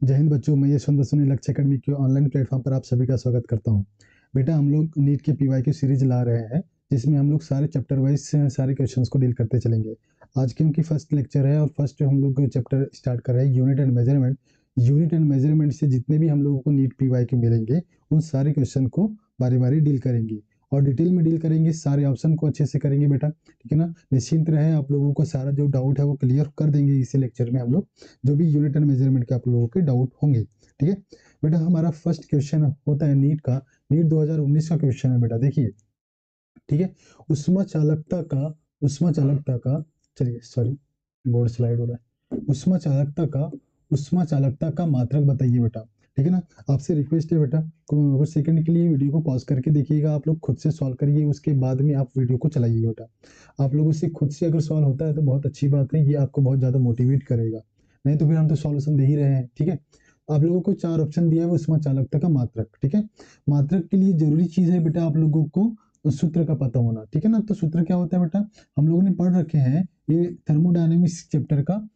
जय हिंद बच्चों, मैं यशवंत सुनी लक्ष्य अकेडमी के ऑनलाइन प्लेटफॉर्म पर आप सभी का स्वागत करता हूं। बेटा, हम लोग नीट के पीवाई की सीरीज ला रहे हैं, जिसमें हम लोग सारे चैप्टर वाइज सारे क्वेश्चंस को डील करते चलेंगे। आज क्योंकि फर्स्ट लेक्चर है और फर्स्ट हम लोग चैप्टर स्टार्ट कर रहे हैं unit and measurement. Unit and measurement से जितने भी हम लोगों को नीट पीवाई के मिलेंगे, उन सारे क्वेश्चन को बारी बारी डील करेंगे और डिटेल में डील करेंगे। सारे ऑप्शन को अच्छे से करेंगे बेटा, ठीक है ना। निश्चिंत रहे, आप लोगों को सारा जो डाउट है वो क्लियर कर देंगे इसी लेक्चर में हम लोग, जो भी यूनिट एंड मेजरमेंट के आप लोगों के डाउट होंगे। ठीक है बेटा, हमारा फर्स्ट क्वेश्चन होता है नीट का। नीट 2019 का क्वेश्चन है बेटा, देखिए। ठीक है, उष्मा चालकता का चलिए सॉरी, बोर्ड स्लाइड हो रहा है। उष्मा चालकता का मात्रक बताइए बेटा, ठीक है ना। आपसे रिक्वेस्ट है बेटा, कुछ सेकंड के लिए वीडियो को पॉज करके देखिएगा, आप लोग खुद से सॉल्व करिए, उसके बाद में आप वीडियो को चलाइए बेटा। आप लोगों से खुद से अगर सॉल्व होता है तो बहुत अच्छी बात है, ये आपको बहुत ज्यादा मोटिवेट करेगा। नहीं तो फिर हम तो सॉल्यूशन दे ही रहे हैं, ठीक है। आप लोगों को 4 ऑप्शन दिया है उष्मा चालकता का मात्रक, ठीक है। मात्रक के लिए जरूरी चीज है बेटा आप लोगों को सूत्र का पता होना, ठीक है ना। तो सूत्र क्या होता है बेटा, हम लोगों ने पढ़ रखे हैं, ये थर्मोडायनेमिक्स चैप्टर का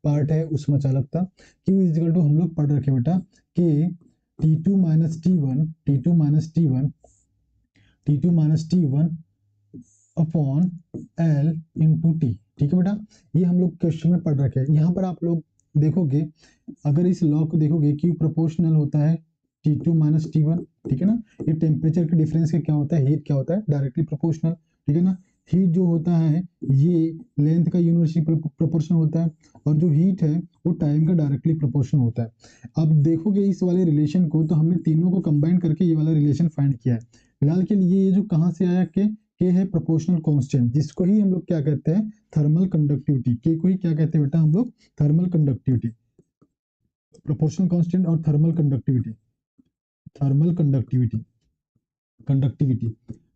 पार्ट है उष्मा चालकता। क्यू इजिकल टू हम लोग पढ़ रखे बेटा कि T2 - T1 upon L into T, ठीक है बेटा। ये हम लोग क्वेश्चन में पढ़ रखे हैं। यहाँ पर आप लोग देखोगे, अगर इस लॉ को देखोगे, क्यू प्रोपोर्शनल होता है T2 - T1, ठीक है ना। ये टेम्परेचर के डिफरेंस का क्या होता है, हीट क्या होता है, डायरेक्टली प्रोपोर्शनल, ठीक है ना। हीट जो होता है ये लेंथ का यूनिवर्सली प्रोपोर्शनल होता है, और जो हीट है वो टाइम का डायरेक्टली प्रोपोर्शनल होता है। अब देखोगे इस वाले रिलेशन को, तो हमने तीनों को कंबाइन करके ये वाला रिलेशन फाइंड किया है। फिलहाल के लिए ये जो कहाँ से आया के है प्रोपोर्शनल कांस्टेंट, जिसको ही हम लोग क्या कहते हैं, थर्मल कंडक्टिविटी। के को ही क्या कहते हैं बेटा हम लोग, थर्मल कंडक्टिविटी। प्रोपोर्शनल कांस्टेंट और थर्मल कंडक्टिविटी कंडक्टिविटी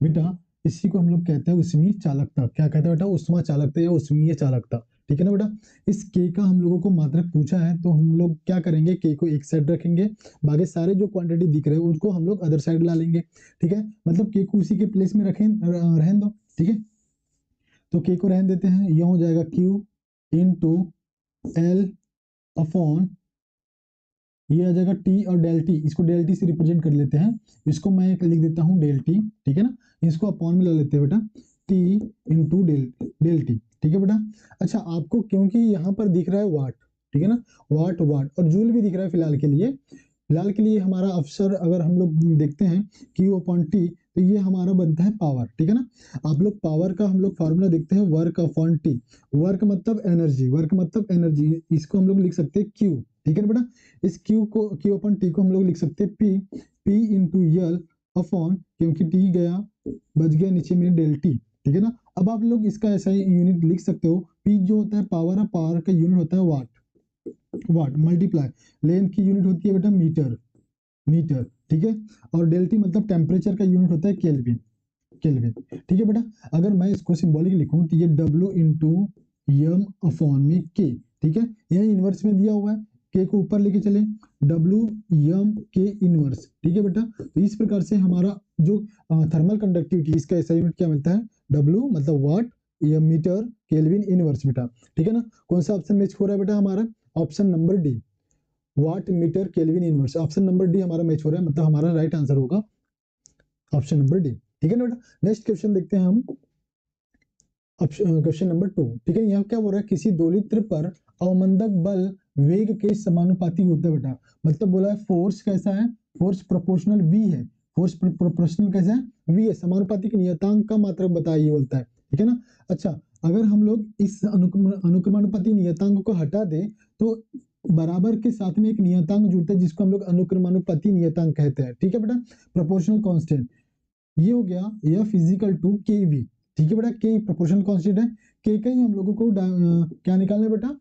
बेटा, इसी को हम लोग कहते हैं उष्मीय चालकता। क्या कहते हैं बेटा, उष्मा चालकता या उष्मीय चालकता, ठीक है ना बेटा। इस के का हम लोगों को मात्रक पूछा है, तो हम लोग क्या करेंगे, के को एक साइड रखेंगे, बाकी सारे जो क्वांटिटी दिख रहे हैं उनको हम लोग अदर साइड ला लेंगे, ठीक है। मतलब के को उसी के प्लेस में रखें, रहने दो, ठीक है। तो के को रहने देते हैं, यह हो जाएगा क्यू इंटू एल अपॉन, ये आ जाएगा टी और डेल टी, इसको डेल टी से रिप्रेजेंट कर लेते हैं। इसको मैं लिख देता हूँ डेल टी, ठीक है ना। इसको अपॉन में ला लेते हैं बेटा, टी इंटू डेल टी, ठीक है बेटा। अच्छा, आपको क्योंकि यहाँ पर दिख रहा है वाट, ठीक है ना, वाट वाट और जूल भी दिख रहा है फिलहाल के लिए हमारा अफसर अगर हम लोग देखते हैं क्यू अपॉन टी, तो ये हमारा बनता है पावर, ठीक है ना। आप लोग पावर का हम लोग फार्मूला देखते हैं, वर्क अपॉन टी। वर्क मतलब एनर्जी, इसको हम लोग लिख सकते हैं क्यू, ठीक है ना बेटा। इस क्यू अपन टी को हम लोग लिख सकते हैं पी इंटू यल अपॉन, क्योंकि टी गया बच गया नीचे में डेल टी, ठीक है ना। अब आप लोग इसका ऐसा ही यूनिट लिख सकते हो, पी जो होता है पावर है, पावर का यूनिट होता है वाट मल्टीप्लाई, लेंथ की यूनिट होती है बेटा मीटर, ठीक है। और डेल टी मतलब टेम्परेचर का यूनिट होता है केल्विन, ठीक है बेटा। अगर मैं इसको सिंबॉलिक लिखूं तो ये डब्ल्यू इंटू यम अपॉन में के, ठीक है। यह इनवर्स में दिया हुआ है, के को ऊपर लेके चले, डब्ल्यू यम के इनवर्स, ठीक है बेटा। तो इस प्रकार से हमारा जो थर्मल कंडक्टिविटी, इसका ऐसा यूनिट क्या मिलता है, डब्ल्यू मतलब वाट, यम मीटर, केल्विन इनवर्स बेटा, ठीक है ना। कौन सा ऑप्शन मैच हो रहा है बेटा हमारा, option number D, watt metre kelvin inverse. Option number D हमारा मैच हो रहा है, मतलब हमारा राइट आंसर होगा ऑप्शन नंबर डी, ठीक है ना बेटा। नेक्स्ट क्वेश्चन देखते हैं हम, क्वेश्चन नंबर 2, ठीक है। यहाँ क्या बोल रहा है, किसी दोलित्र पर अवमंदक बल वेग के समानुपाती होता है बेटा। मतलब बोला है फोर्स कैसा है, फोर्स प्रोपोर्शनल वी है, फोर्स प्रोपोर्शनल कैसा है, वी है। समानुपाती के नियतांक का मात्रक बताइए बोलता है, ठीक है ना। अच्छा, अगर हम लोग इस अनुक्रमानुपाती नियतांक को हटा दे, तो बराबर के साथ में एक नियतांक जुड़ता है, जिसको हम लोग अनुक्रमानुपाती नियतांक कहते हैं, ठीक है बेटा। प्रोपोर्शनल कांस्टेंट, ये हो गया या फिजिकल टू के वी, ठीक है बेटा। के प्रोपोर्शनल कांस्टेंट है, के का ही हम लोगों को क्या निकालना है बेटा,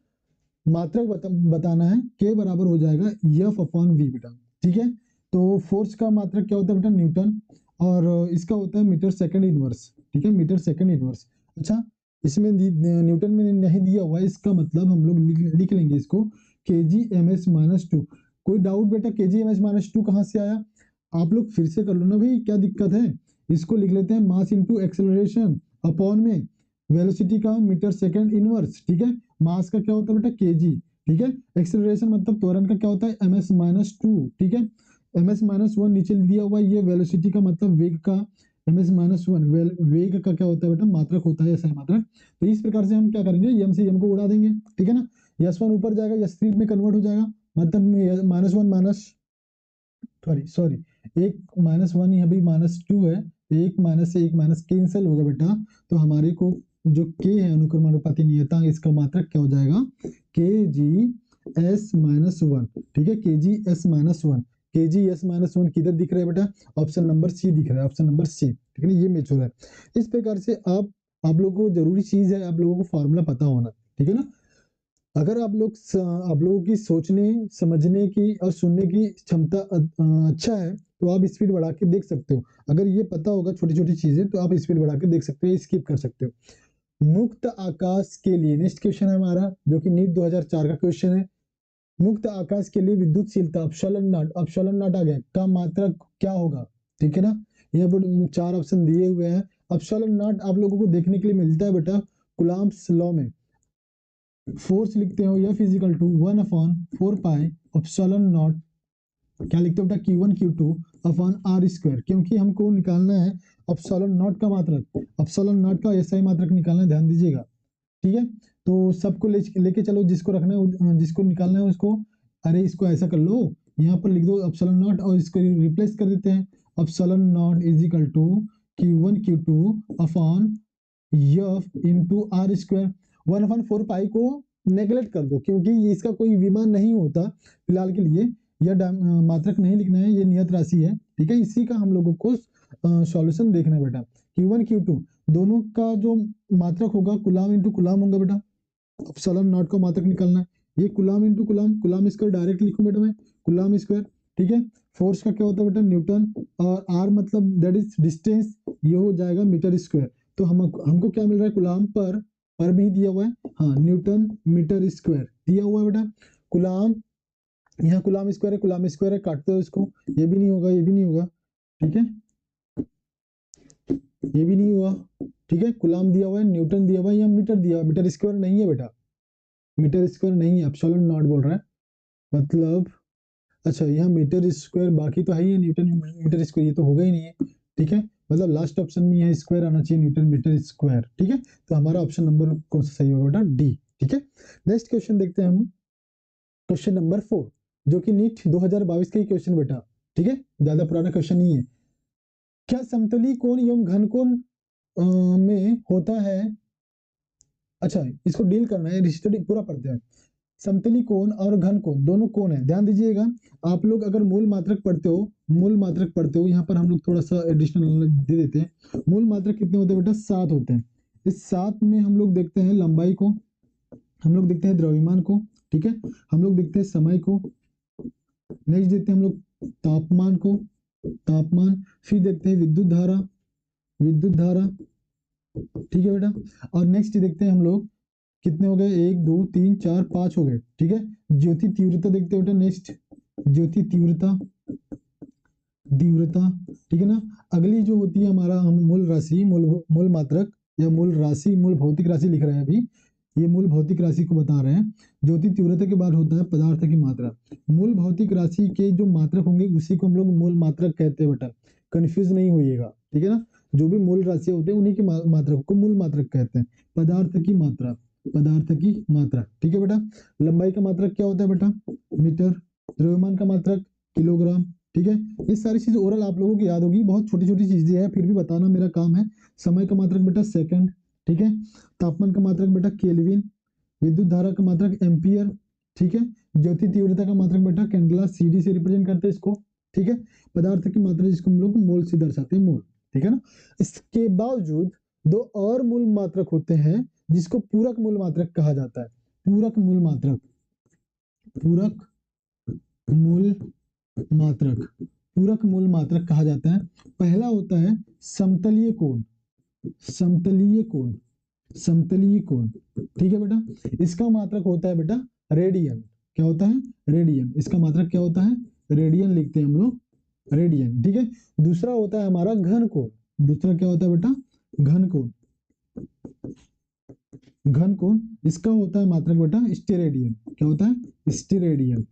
मात्रक बताना है। के बराबर हो जाएगा एफ अपॉन वी बेटा, ठीक है। तो फोर्स का मात्रक क्या होता है बेटा, न्यूटन, और इसका होता है मीटर सेकंड इनवर्स, ठीक है, मीटर सेकंड इनवर्स। अच्छा, इसमें न्यूटन में नहीं दिया हुआ है, इसका मतलब हम लोग लिख लेंगे इसको K G M S minus two. कोई डाउट बेटा, K G M S minus two कहाँ से आया, आप लोग फिर से कर लो ना भाई, क्या दिक्कत है। इसको लिख लेते हैं मास इंटू एक्सेलरेशन अपॉन में वेलोसिटी का मीटर सेकंड इनवर्स, ठीक है। मास का क्या होता है बेटा, केजी, ठीक है। एक्सेलरेशन मतलब त्वरण का क्या होता है, ms-2, ठीक है। ms-1 नीचे दिया हुआ ये वेलोसिटी का मतलब वेग का, ms-1 वेग का क्या होता है बेटा, मात्रक होता है, ऐसा मात्रक। तो इस प्रकार से हम क्या करेंगे, m से m को उड़ा देंगे, ठीक है ना। s1 ऊपर जाएगा, s3 में कन्वर्ट हो जाएगा, मतलब -1 माइनस सॉरी एक -1 यहाँ भी -2 है, एक माइनस से एक माइनस कैंसिल होगा बेटा। तो हमारे को जो k है अनुक्रमानुपाती नियतांक, इसका मात्रक क्या हो जाएगा, kgs-1, ठीक है, kgs-1। kgs-1 किधर दिख रहा है बेटा, ऑप्शन नंबर सी दिख रहा है, ऑप्शन नंबर सी, ठीक है ना, ये मैच हो रहा है। इस प्रकार से आप लोगों को जरूरी चीज है, आप लोगों को फॉर्मूला पता होना, ठीक है ना। अगर आप लोगों की सोचने समझने की और सुनने की क्षमता अच्छा है, तो आप स्पीड बढ़ा के देख सकते हो। अगर ये पता होगा छोटी छोटी चीजें, तो आप स्पीड बढ़ा के देख सकते हो, स्किप कर सकते हो। मुक्त आकाश के लिए नेक्स्ट क्वेश्चन है हमारा, जो कि नीट 2004 का क्वेश्चन है। मुक्त आकाश के लिए विद्युतशीलता अपशलन नॉट आ गया का मात्रक क्या होगा, ठीक है ना। यहाँ पर 4 ऑप्शन दिए हुए हैं। अपशलन नॉट आप लोगों को देखने के लिए मिलता है बेटा कुलाम्ब्स लॉ में। फोर्स लिखते हो या F equal to 1/4 pi epsilon naught, क्या लिखते हो बेटा, Q1 Q2 upon are square, क्योंकि हमको निकालना है एप्सिलॉन नॉट का मात्रक, एप्सिलॉन नॉट का ऐसा ही मात्रक निकालना है, ध्यान दीजिएगा, ठीक है। तो सबको लेके चलो, जिसको रखना है जिसको निकालना है उसको, अरे इसको ऐसा कर लो, यहाँ पर लिख दो एप्सिलॉन नॉट और इसको रिप्लेस कर देते हैं, epsilon naught is equal to Q1 Q2 upon F into R square. 1/4 pi को नेगलेक्ट कर दो, क्योंकि इसका कोई विमान नहीं होता फिलहाल के लिए, यह मात्रक नहीं लिखना है, ये नियत राशि है, ठीक है। इसी का हम लोगों को सॉल्यूशन देखना है बेटा। Q1 Q2 दोनों का जो मात्रक होगा कुलाम इंटू कुलाम होगा बेटा, एप्सिलॉन नॉट का मात्रक निकालना है, ये कुलाम इंटू कुलाम, कुलाम स्क्वायर डायरेक्ट लिखूं बेटा मैं, कुलाम स्क्वायर, ठीक है। फोर्स का क्या होता है बेटा, न्यूटन, और आर मतलब दैट इज डिस्टेंस, ये हो जाएगा मीटर स्क्वायर। तो हमको क्या मिल रहा है, कुलाम पर भी दिया हुआ है, हाँ, न्यूटन मीटर स्क्वायर दिया हुआ है बेटा। कुलाम, यहाँ कुलाम स्क्वायर है, काटते हो इसको, ये भी नहीं होगा, ये भी नहीं होगा, ठीक है, ये भी नहीं हुआ, ठीक है। कुलाम दिया हुआ है, न्यूटन दिया हुआ है, या मीटर दिया हुआ है, मीटर स्क्वायर नहीं है बेटा, मीटर स्क्वायर नहीं है, एप्सिलॉन नॉट बोल रहा है, मतलब अच्छा यहाँ मीटर स्क्वायर बाकी तो है ही है, न्यूटन मीटर स्क्वायर ये तो होगा ही नहीं है, ठीक है। मतलब लास्ट ऑप्शन में यहाँ स्क्वायर आना चाहिए, न्यूटन मीटर स्क्वायर, ठीक है। तो हमारा ऑप्शन नंबर कौन सा सही होगा बेटा, डी, ठीक है। नेक्स्ट क्वेश्चन देखते हैं हम, क्वेश्चन नंबर 4, जो कि नीट 2022 का ही क्वेश्चन बेटा, ठीक है, ज्यादा पुराना क्वेश्चन नहीं है। क्या समतली कोण एवं घन कोण में होता है, अच्छा इसको डील करना है, स्टडी पूरा पढ़ते हैं। समतली कोण और घन कोण दोनों कोण है, ध्यान दीजिएगा। आप लोग अगर मूल मात्रक पढ़ते हो, यहाँ पर हम लोग थोड़ा सा एडिशनल नॉलेज दे देते हैं। मूल मात्रक कितने होते हैं बेटा, 7 होते हैं। इस 7 में हम लोग देखते हैं लंबाई को, हम लोग देखते हैं द्रव्यमान को, ठीक है, हम लोग देखते हैं समय को, नेक्स्ट देखते हैं हम लोग तापमान को, तापमान, फिर देखते हैं विद्युत धारा, ठीक है बेटा। और नेक्स्ट देखते हैं हम लोग कितने हो गए, 1 2 3 4 5 हो गए, ठीक है। ज्योति तीव्रता देखते हैं बेटा, नेक्स्ट ज्योति तीव्रता, ठीक है ना। अगली जो होती है हमारा, हम मूल राशि, मूल मात्रक या मूल राशि, मूल भौतिक राशि लिख रहे हैं अभी, ये मूल भौतिक राशि को बता रहे हैं। ज्योति तीव्रता के बाद होता है पदार्थ की मात्रा। मूल भौतिक राशि के जो मात्रक होंगे उसी को हम लोग मूल मात्रक कहते हैं बेटा, कंफ्यूज नहीं होइएगा, ठीक है ना। जो भी मूल राशि होते हैं उन्हीं की मात्रक को मूल मात्रक कहते हैं। पदार्थ की मात्रा, ठीक है बेटा। लंबाई का मात्रक क्या होता है बेटा, मीटर। द्रव्यमान का मात्रक किलोग्राम, ठीक है। ये सारी चीजें ओरल आप लोगों को याद होगी, बहुत छोटी छोटी चीजें हैं, फिर भी बताना मेरा काम है। समय का मात्रक बेटा सेकंड, ठीक है। तापमान का मात्रक बेटा केल्विन, विद्युत धारा का मात्रक एम्पियर, ठीक है। ज्योति तीव्रता का मात्रक बेटा कैंडेला, सीडी से रिप्रेजेंट करते हैं इसको, ठीक है। पदार्थ की मात्रा जिसको हम लोग मोल से दर्शाते हैं, मोल, ठीक है ना। इसके बावजूद 2 और मूल मात्रक होते हैं जिसको पूरक मूल मात्रक कहा जाता है। पूरक मूल मात्रक, पूरक मूल मात्रक, पूरक मूल मात्रक कहा जाता है। पहला होता है समतलीय कोण, समतलीय कोण, समतलीय कोण, ठीक है बेटा। इसका मात्रक होता है बेटा रेडियन, क्या होता है, रेडियन। इसका मात्रक क्या होता है, रेडियन लिखते हैं हम लोग, रेडियन, ठीक है। दूसरा होता है हमारा घन कोण, दूसरा क्या होता है बेटा, घन कोण, घन कोण, इसका होता है मात्रक बेटा स्टेरेडियन। क्या होता है? स्टेरेडियन,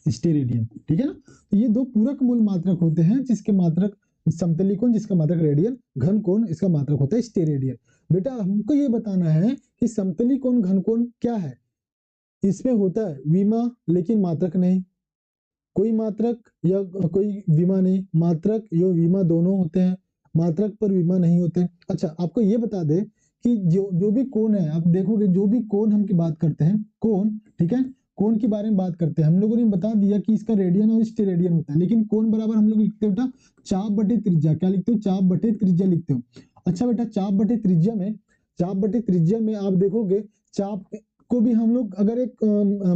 स्टेरेडियन, ठीक है ना। तो ये दो पूरक मूल मात्रक होते हैं, जिसके मात्रक समतली कोण जिसका मात्रक रेडियन, घन कोण इसका मात्रक होता है स्टेरेडियन। बेटा हमको ये बताना है कि समतली कोण घन कोण क्या है। इसमें होता है विमा लेकिन मात्रक नहीं, कोई मात्रक या कोई विमा नहीं, मात्रक या विमा दोनों होते हैं, मात्रक पर विमा नहीं होते। अच्छा आपको ये बता दे कि जो जो भी कोण है, आप देखोगे जो भी कोण हम की बात करते हैं, कोण, ठीक है, कोण के बारे में बात करते हैं, हम लोगों ने बता दिया कि इसका रेडियन और स्टेरेडियन होता है, लेकिन कोण बराबर हम लोग लिखते हो बेटा चाप बटे त्रिज्या। क्या लिखते हो? चाप बटे त्रिज्या लिखते हो। अच्छा बेटा चाप बटे त्रिज्या में, चाप बटे त्रिज्या में आप देखोगे चाप को भी हम लोग अगर एक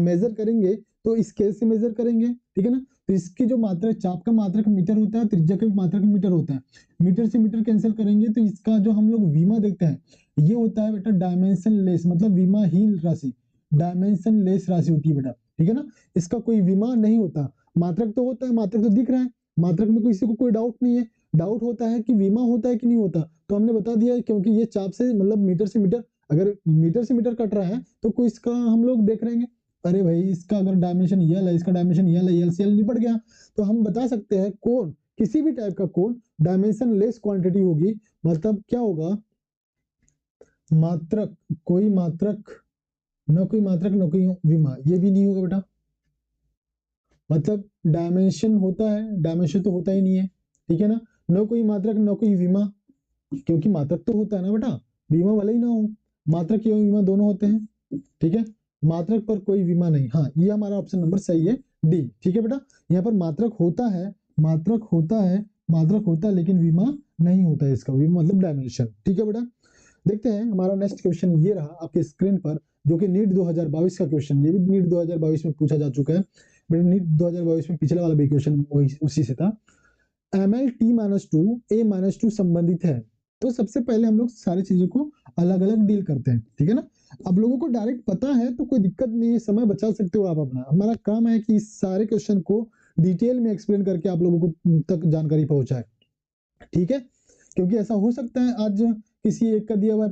मेजर करेंगे तो स्केल से मेजर करेंगे, ठीक है ना। तो इसकी जो मात्रक, चाप का मात्रक मीटर होता है, त्रिज्या का भी मात्रक मीटर होता है, मीटर से मीटर कैंसिल करेंगे तो इसका जो हम लोग विमा देखते हैं ये होता है बेटा डायमेंशन लेस, मतलब विमाहीन राशि, डायमेंशन लेस राशि होती है बेटा, ठीक है ना। इसका कोई विमा नहीं होता, मात्रक तो होता है, मात्रक तो दिख रहा है, मात्रक में किसी को कोई डाउट नहीं है। डाउट होता है कि विमा होता है कि नहीं होता, तो हमने बता दिया है क्योंकि ये चाप से मतलब मीटर से मीटर, अगर मीटर से मीटर कट रहा है तो कोई इसका हम लोग देख रहे हैं, अरे भाई इसका अगर डायमेंशन यल है, इसका डायमेंशन यल है, यल से यल निपट गया, तो हम बता सकते हैं कोण, किसी भी टाइप का कोण डायमेंशन लेस क्वांटिटी होगी, मतलब क्या होगा, मात्रक, कोई मात्रक, न कोई मात्रक न कोई विमा, ये भी नहीं होगा बेटा, मतलब डायमेंशन होता है, डायमेंशन तो होता ही नहीं है, ठीक है ना, न कोई मात्रक न कोई विमा, क्योंकि मात्रक तो होता है ना बेटा, विमा भले ही ना हो, मात्रक एवं विमा दोनों होते हैं, ठीक है, मात्रक पर कोई विमा नहीं। हाँ ये हमारा ऑप्शन नंबर सही है, डी, ठीक है बेटा। यहाँ पर मात्रक होता है, मात्रक होता है, मात्रक होता है लेकिन विमा नहीं होता है, इसका विमा मतलब डायमेंशन, ठीक है बेटा। देखते हैं हमारा नेक्स्ट क्वेश्चन ये रहा आपके स्क्रीन पर, जो कि नीट 2022 का क्वेश्चन, ये भी नीट 2022 में पूछा जा चुका है, बट नीट 2022 में पिछले वाला भी क्वेश्चन उसी से था। ml t-2 a-2 संबंधित है, तो सबसे पहले हम लोग सारी चीजों को अलग अलग डील करते हैं, ठीक है ना। अब लोगों को डायरेक्ट पता है तो कोई दिक्कत नहीं है, समय बचा सकते हो आप अपना, हमारा काम है कि इस सारे क्वेश्चन को डिटेल में एक्सप्लेन करके आप लोगों को तक जानकारी पहुंचाए, ठीक है। क्योंकि ऐसा हो सकता है आज किसी एक का दिया हुआ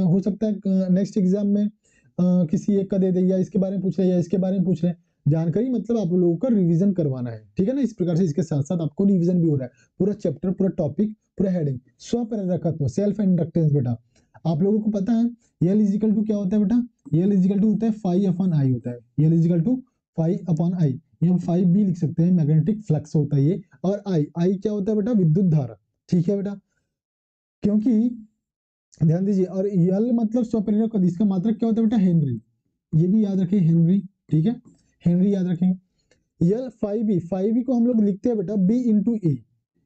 हो सकता है नेक्स्ट एग्जाम में किसी एक का दे दे, या इसके बारे में पूछ रहे या इसके बारे में पूछ रहे, जानकारी मतलब आप लोगों का रिवीजन करवाना है, ठीक है ना। इस प्रकार से इसके साथ साथ आपको रिवीजन भी हो रहा है, पूरा चैप्टर, पूरा टॉपिक, पूरा हेडिंग, स्वप्रेरकत्व, सेल्फ इंडक्टेंस बेटा आप लोगों को पता है, L इजिकल टू क्या होता है बेटा, L इजिकल टू होता है फाई अपॉन आई होता है, L equal to phi upon I, ये हम फाई भी लिख सकते हैं, मैग्नेटिक फ्लक्स होता है ये, और आई क्या होता है बेटा, विद्युत धारा, ठीक है बेटा। क्योंकि ध्यान दीजिए, और यल मतलब स्वप्रेरक, इसका मात्रक क्या होता है बेटा, हेनरी, ये भी याद रखें हेनरी, ठीक है, हेनरी याद रखें। यल फाइव बी को हम लोग लिखते हैं बेटा B into A,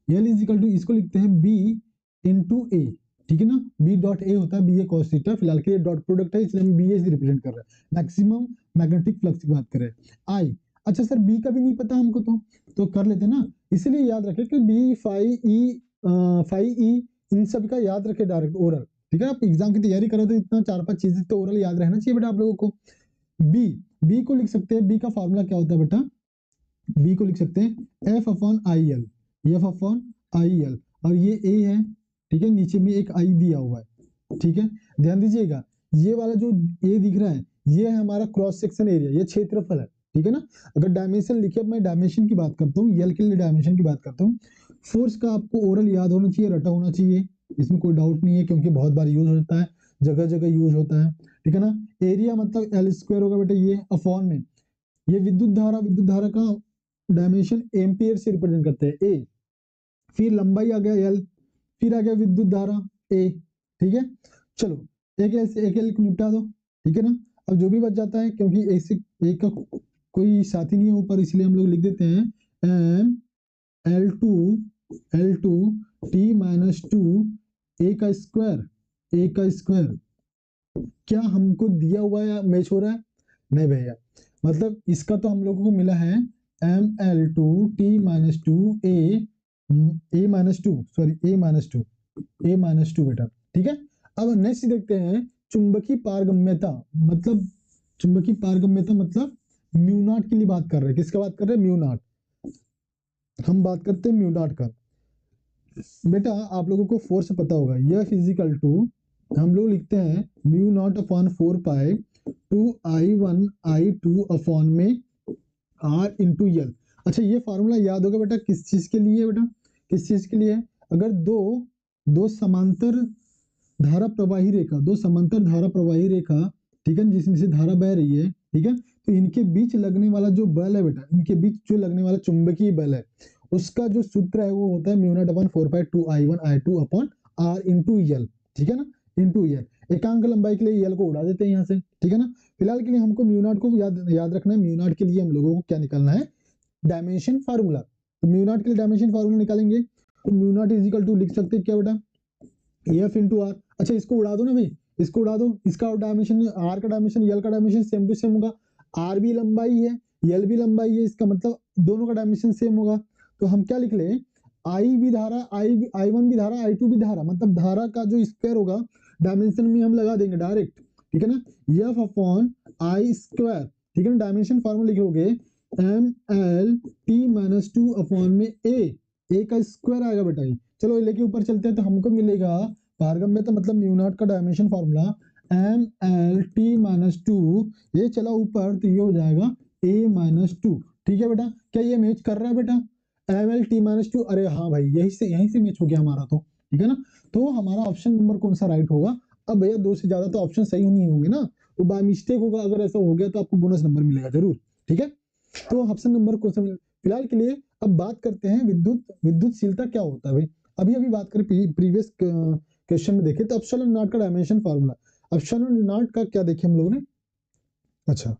L equal to इसको लिखते हैं बी इंटू ए, ठीक है ना, बी डॉट ए होता है बी ए कॉस थीटा, फिलहाल के लिए डॉट प्रोडक्ट है इसलिए हम बी ए से रिप्रेजेंट कर रहे हैं, मैक्सिमम मैग्नेटिक फ्लक्स की बात करें। आई, अच्छा सर बी का भी नहीं पता हमको, तो कर लेते ना, इसलिए याद रखें कि बी फाई ई इन सब का याद रखें डायरेक्ट ओरल, ठीक है। आप एग्जाम की तैयारी करो तो इतना 4-5 चीजें तो ओरल याद रहना चाहिए बेटा आप लोगों को। बी, बी को लिख सकते हैं, बी का फॉर्मूला क्या होता है बेटा, बी को लिख सकते हैं F upon I L, F upon I L, और ये ए है, ठीक है, नीचे में एक आई दिया हुआ है, ठीक है। ध्यान दीजिएगा ये वाला जो ए दिख रहा है ये है हमारा क्रॉस सेक्शन एरिया, ये क्षेत्रफल है, ठीक है ना। अगर डायमेंशन लिखे, मैं डायमेंशन की बात करता हूँ, यल के लिए डायमेंशन की बात करता हूँ। फोर्स का आपको ओरल याद होना चाहिए, रटा होना चाहिए, इसमें कोई डाउट नहीं है क्योंकि बहुत बार यूज होता है, जगह जगह यूज होता है, ठीक है ना। एरिया मतलब एल स्क्वायर होगा बेटा, ये अपॉन में ये विद्युत धारा, विद्युत धारा का डायमेंशन एम्पियर से रिप्रेजेंट करते हैं ए, फिर लंबाई आ गया एल, फिर आ गया विद्युत धारा ए, ठीक है। चलो एक एल से एक एल को निपटा दो, ठीक है ना। अब जो भी बच जाता है, क्योंकि एक का कोई साथी नहीं है ऊपर, इसलिए हम लोग लिख देते हैं एम एल टू t-2 ए का स्क्वायर, ए का स्क्वायर, क्या हमको दिया हुआ है मैच हो रहा है, नहीं भैया, मतलब इसका तो हम लोगों को मिला है ml2t-2 a-2 बेटा, ठीक है। अब नेक्स्ट देखते हैं चुंबकीय पारगम्यता, मतलब चुंबकीय पारगम्यता मतलब म्यू नॉट के लिए बात कर रहे हैं, किसका बात कर रहे हैं, म्यू नॉट, हम बात करते हैं म्यू नॉट का। बेटा आप लोगों को फोर्स पता होगा, यह फिजिकल टू हम लोग लिखते हैं mu naught upon 4 pi two I1 I2 upon में आर इंटू यल। अच्छा ये फार्मूला याद होगा बेटा, किस चीज के लिए बेटा, किस चीज के लिए है? अगर दो समांतर धारा प्रवाही रेखा, दो समांतर धारा प्रवाही रेखा, ठीक है, जिसमें से धारा बह रही है, ठीक है, तो इनके बीच लगने वाला जो बल है बेटा, इनके बीच जो लगने वाला चुंबकीय बल है, उसका जो सूत्र है वो होता है mu naught upon 4 pi two I1 I2 upon R into L, ठीक है ना, इंटू यल। एकांक लंबाई के लिए यल को उड़ा देते हैं यहाँ से, ठीक है ना। फिलहाल के लिए हमको म्यू नॉट को याद रखना है। म्यू नॉट के लिए हम लोगों को क्या निकालना है, डायमेंशन फार्मूला। तो म्यू नॉट के लिए डायमेंशन फार्मूला निकालेंगे, तो mu naught is equal to लिख सकते हैं क्या बेटा, एफ इंटू आर। अच्छा इसको उड़ा दो ना भाई, इसको उड़ा दो, इसका डायमेंशन आर का डायमेंशन यल का डायमेंशन सेम टू सेम होगा। आर भी लंबाई है, यल भी लंबाई है, इसका मतलब दोनों का डायमेंशन सेम होगा। तो हम क्या लिख लें, आई भी धारा, I1 भी धारा, I2 भी धारा, मतलब धारा का जो स्क्वायर होगा डायमेंशन में हम लगा देंगे डायरेक्ट, ठीक है ना, एफ अपॉन आई स्क्वायर, ठीक है ना। डायमेंशन फार्मूला लिखोगे M L T minus two upon में ए का स्क्वायर आएगा बेटा ये। चलो लेके ऊपर चलते हैं, तो हमको मिलेगा पारगम्यता तो मतलब म्यू नॉट का dimension formula M L T minus two, ये चला ऊपर तो ये हो जाएगा ए माइनस टू, ठीक है बेटा। क्या ये मैच कर रहा है बेटा, M L T minus two, अरे हाँ भाई यहीं से मैच हो गया हमारा, तो ठीक है ना। तो हमारा ऑप्शन नंबर कौन सा राइट होगा। अब भैया दो से ज्यादा तो ऑप्शन सही नहीं होंगे ना, तो बाय मिस्टेक होगा, अगर ऐसा हो गया तो आपको बोनस नंबर मिलेगा जरूर, ठीक है। तो ऑप्शन नंबर कौन सा फिलहाल के लिए। अब बात करते हैं विद्युतशीलता क्या होता है भाई। अभी अभी बात करें प्रीवियस क्वेश्चन में देखे तो एप्सिलॉन नॉट का डायमेंशन फार्मूला, एप्सिलॉन नॉट का क्या देखे हम लोगों ने। अच्छा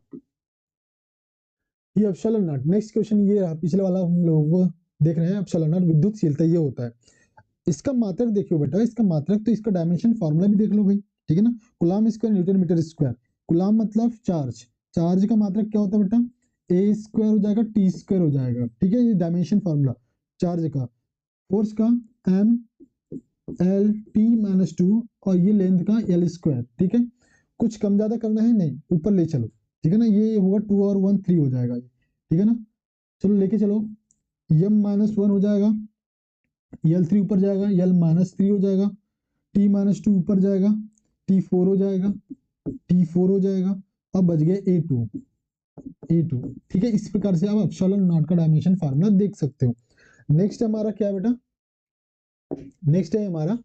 ये एप्सिलॉन नॉट, नेक्स्ट क्वेश्चन ये रहा, पिछले वाला हम लोग वो देख रहे हैं एप्सिलॉन नॉट विद्युतशीलता ये होता है। इसका मात्रक देखियो बेटा, इसका मात्रक तो इसका डायमेंशन फार्मूला भी देख लो भाई, ठीक है ना। Coulomb square newton metre square, coulomb मतलब चार्ज, चार्ज का मात्रक क्या होता है बेटा, ए स्क्वायर हो जाएगा टी स्क्वायर हो जाएगा, ठीक है। ये डायमेंशन फार्मूला चार्ज का, फोर्स का M L T minus two, और ये लेंथ का एल स्क्वायर, ठीक है। कुछ कम ज्यादा करना है नहीं, ऊपर ले चलो, ठीक है ना। ये होगा 2 और 1 3 हो जाएगा ये, ठीक है ना। चलो लेके चलो, एम माइनस वन हो जाएगा, यल थ्री ऊपर जाएगा, यल माइनस थ्री हो जाएगा, टी माइनस टू ऊपर जाएगा, टी फोर हो जाएगा, टी फोर हो जाएगा। अब बच गए ए टू, ए टू, ठीक है। इस प्रकार से आप एप्सिलॉन नॉट का डायमेंशन फार्मूला देख सकते हो। नेक्स्ट हमारा क्या है बेटा, नेक्स्ट है हमारा,